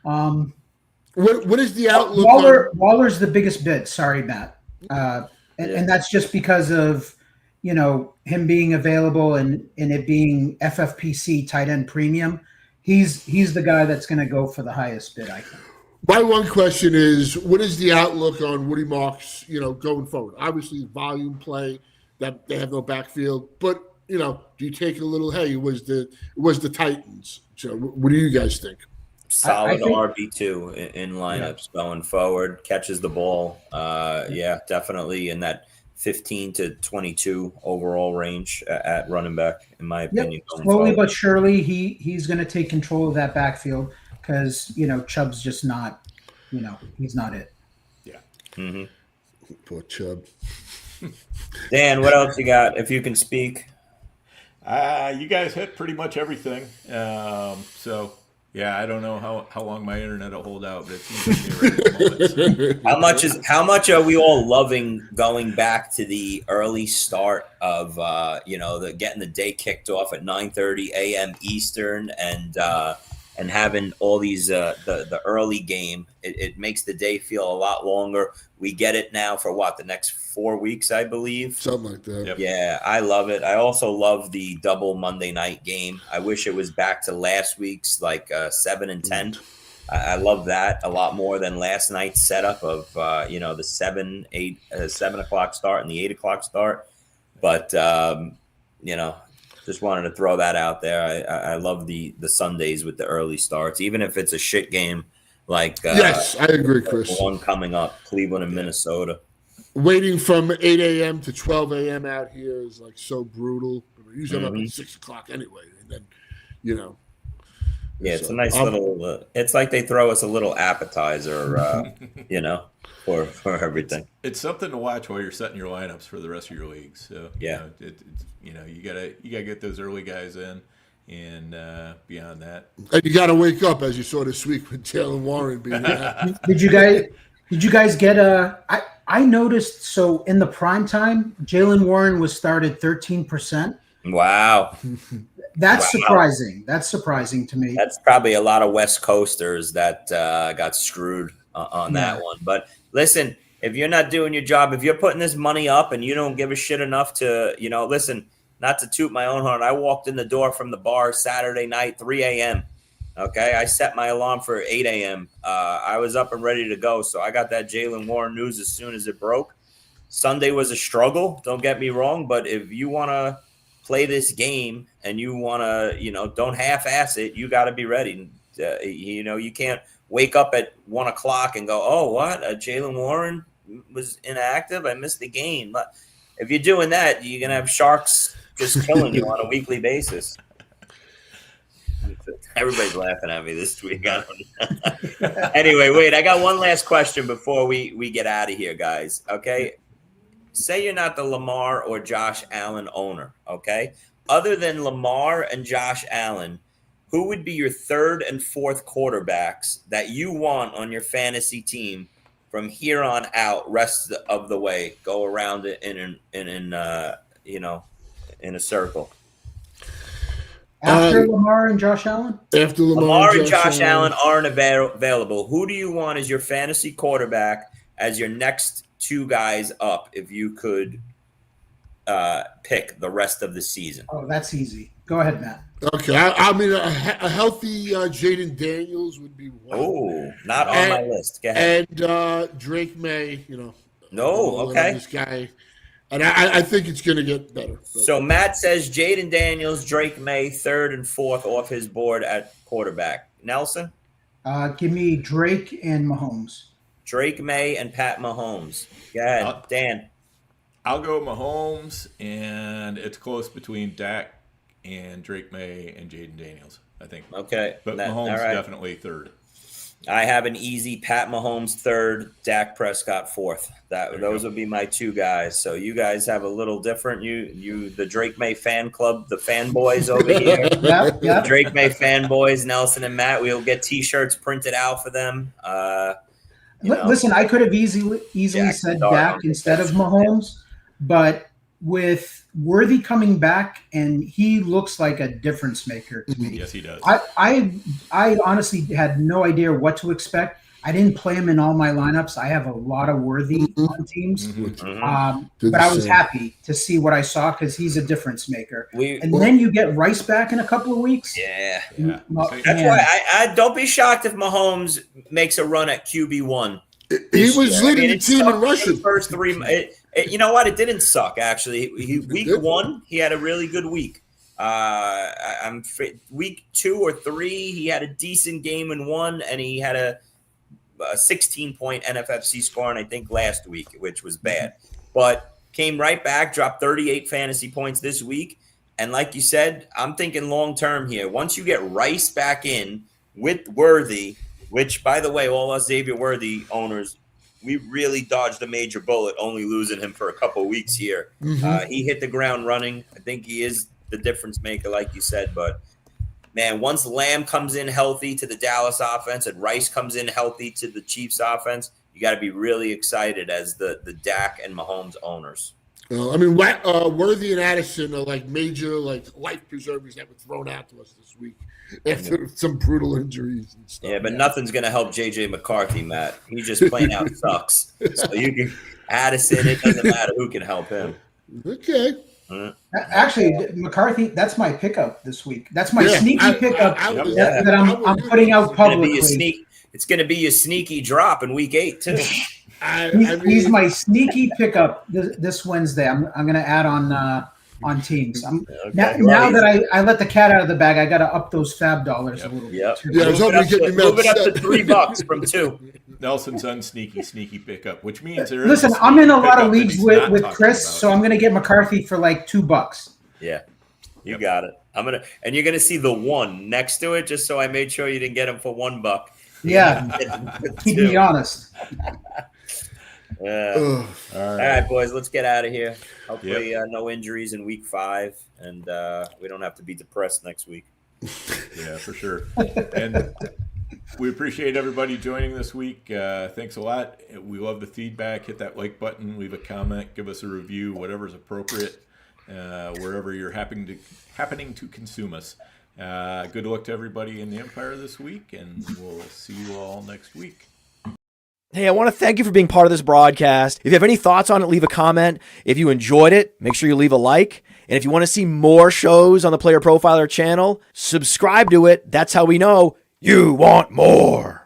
What is the outlook? Waller's the biggest bid. Sorry, Matt. And that's just because of him being available and it being FFPC tight end premium. He's the guy that's going to go for the highest bid, I think. My one question is, what is the outlook on Woody Marks, going forward? Obviously, volume play, that they have no backfield, but do you take a little? Hey, it was the Titans. So, what do you guys think? Solid RB2 in lineups going forward. Catches the ball. Yeah, definitely in that 15 to 22 overall range at running back, in my opinion. Slowly but surely, he's going to take control of that backfield because Chubb's just not, he's not it. Yeah. Mm-hmm. Poor Chubb. Dan, what else you got? If you can speak. You guys hit pretty much everything. So yeah, I don't know how long my internet will hold out, but it seems like right at the moment. How much are we all loving going back to the early start of getting the day kicked off at 9:30 a.m. Eastern and having all these the early game. It makes the day feel a lot longer. We get it now for the next 4 weeks, I believe. Something like that. Yep. Yeah, I love it. I also love the double Monday night game. I wish it was back to last week's 7 and 10. I love that a lot more than last night's setup of the 7 o'clock start and the 8 o'clock start. But just wanted to throw that out there. I love the Sundays with the early starts, even if it's a shit game like yes, I agree, Chris. The one coming up, Cleveland and Minnesota. Waiting from 8 a.m. to 12 a.m. out here is so brutal. Usually I'm up at 6 o'clock anyway, and then Yeah, it's a nice little. It's like they throw us a little appetizer, for everything. It's something to watch while you're setting your lineups for the rest of your leagues. So yeah, you gotta get those early guys in, and beyond that, and you got to wake up, as you saw this week with Jalen Warren being. Did you guys get I noticed, so in the prime time, Jalen Warren was started 13%. Wow. That's surprising. That's surprising to me. That's probably a lot of West Coasters that got screwed on that one. But listen, if you're not doing your job, if you're putting this money up and you don't give a shit enough to, listen, not to toot my own horn, I walked in the door from the bar Saturday night, 3 a.m. Okay, I set my alarm for 8 a.m. I was up and ready to go, so I got that Jalen Warren news as soon as it broke. Sunday was a struggle, don't get me wrong, but if you want to play this game and you want to, don't half-ass it, you got to be ready. You can't wake up at 1 o'clock and go, oh, what? Jalen Warren was inactive? I missed the game. But if you're doing that, you're going to have sharks just killing you on a weekly basis. Everybody's laughing at me this week. Anyway, wait, I got one last question before we get out of here, guys. Okay. Say you're not the Lamar or Josh Allen owner. Okay. Other than Lamar and Josh Allen, who would be your third and fourth quarterbacks that you want on your fantasy team from here on out, rest of the way? Go around it in a circle. After Lamar and Josh Allen? After Lamar and Josh Allen aren't available. Who do you want as your fantasy quarterback as your next two guys up if you could pick the rest of the season? Oh, that's easy. Go ahead, Matt. Okay. I mean, a healthy Jaden Daniels would be one. Oh, not on my list. Go ahead. And Drake May, No, okay. This guy. And I think it's going to get better. But. So Matt says Jaden Daniels, Drake May, third and fourth off his board at quarterback. Nelson? Give me Drake and Mahomes. Drake May and Pat Mahomes. Go ahead, Dan. I'll go Mahomes, and it's close between Dak and Drake May and Jaden Daniels, I think. Okay. But Mahomes definitely third. I have an easy Pat Mahomes third, Dak Prescott fourth. Those would be my two guys. So you guys have a little different. You the Drake May fan club, the fanboys over here. Yeah. Drake May fanboys, Nelson and Matt. We'll get T-shirts printed out for them. Listen, I could have easily said Dak instead of Mahomes, but with Worthy coming back, and he looks like a difference maker to me. Yes, he does. I honestly had no idea what to expect. I didn't play him in all my lineups. I have a lot of Worthy on teams, but I was happy to see what I saw because he's a difference maker. Then you get Rice back in a couple of weeks. Yeah. Yeah. That's why I don't be shocked if Mahomes makes a run at QB1. He was leading the team in rushing. First three. You know what? It didn't suck, actually. Week one, he had a really good week. Week 2 or 3, he had a decent game in one, and he had a 16-point NFFC score, and I think last week, which was bad. But came right back, dropped 38 fantasy points this week. And like you said, I'm thinking long-term here. Once you get Rice back in with Worthy, which, by the way, all us Xavier Worthy owners, we really dodged a major bullet, only losing him for a couple of weeks here. He hit the ground running. I think he is the difference maker, like you said. But, man, once Lamb comes in healthy to the Dallas offense and Rice comes in healthy to the Chiefs offense, you got to be really excited as the Dak and Mahomes owners. Worthy and Addison are like major life preservers that were thrown out to us this week after some brutal injuries and stuff. Yeah, but nothing's going to help J.J. McCarthy, Matt. He just plain out sucks. So you can Addison. It doesn't matter who can help him. Okay. Actually, McCarthy, that's my pickup this week. That's my sneaky pickup that I'm putting out publicly. It's going to be your sneaky drop in week 8 too. He's my sneaky pickup this Wednesday. I'm going to add on teams. Now that I let the cat out of the bag, I got to up those fab dollars a little bit. Move it up to $3 from 2. Nelson's sneaky pickup, which means listen. I'm in a lot of leagues with Chris, so I'm going to get McCarthy for like $2. Yeah, you got it. And you're gonna see the 1 next to it, just so I made sure you didn't get him for $1. Yeah, keep me honest. All right, boys, let's get out of here. Hopefully, no injuries in week 5, and we don't have to be depressed next week. Yeah, for sure. And we appreciate everybody joining this week. Thanks a lot. We love the feedback. Hit that like button, leave a comment, give us a review, whatever's appropriate, wherever you're happening to consume us. Good luck to everybody in the Empire this week, and we'll see you all next week. Hey, I want to thank you for being part of this broadcast. If you have any thoughts on it, leave a comment. If you enjoyed it, make sure you leave a like. And if you want to see more shows on the Player Profiler channel, subscribe to it. That's how we know you want more.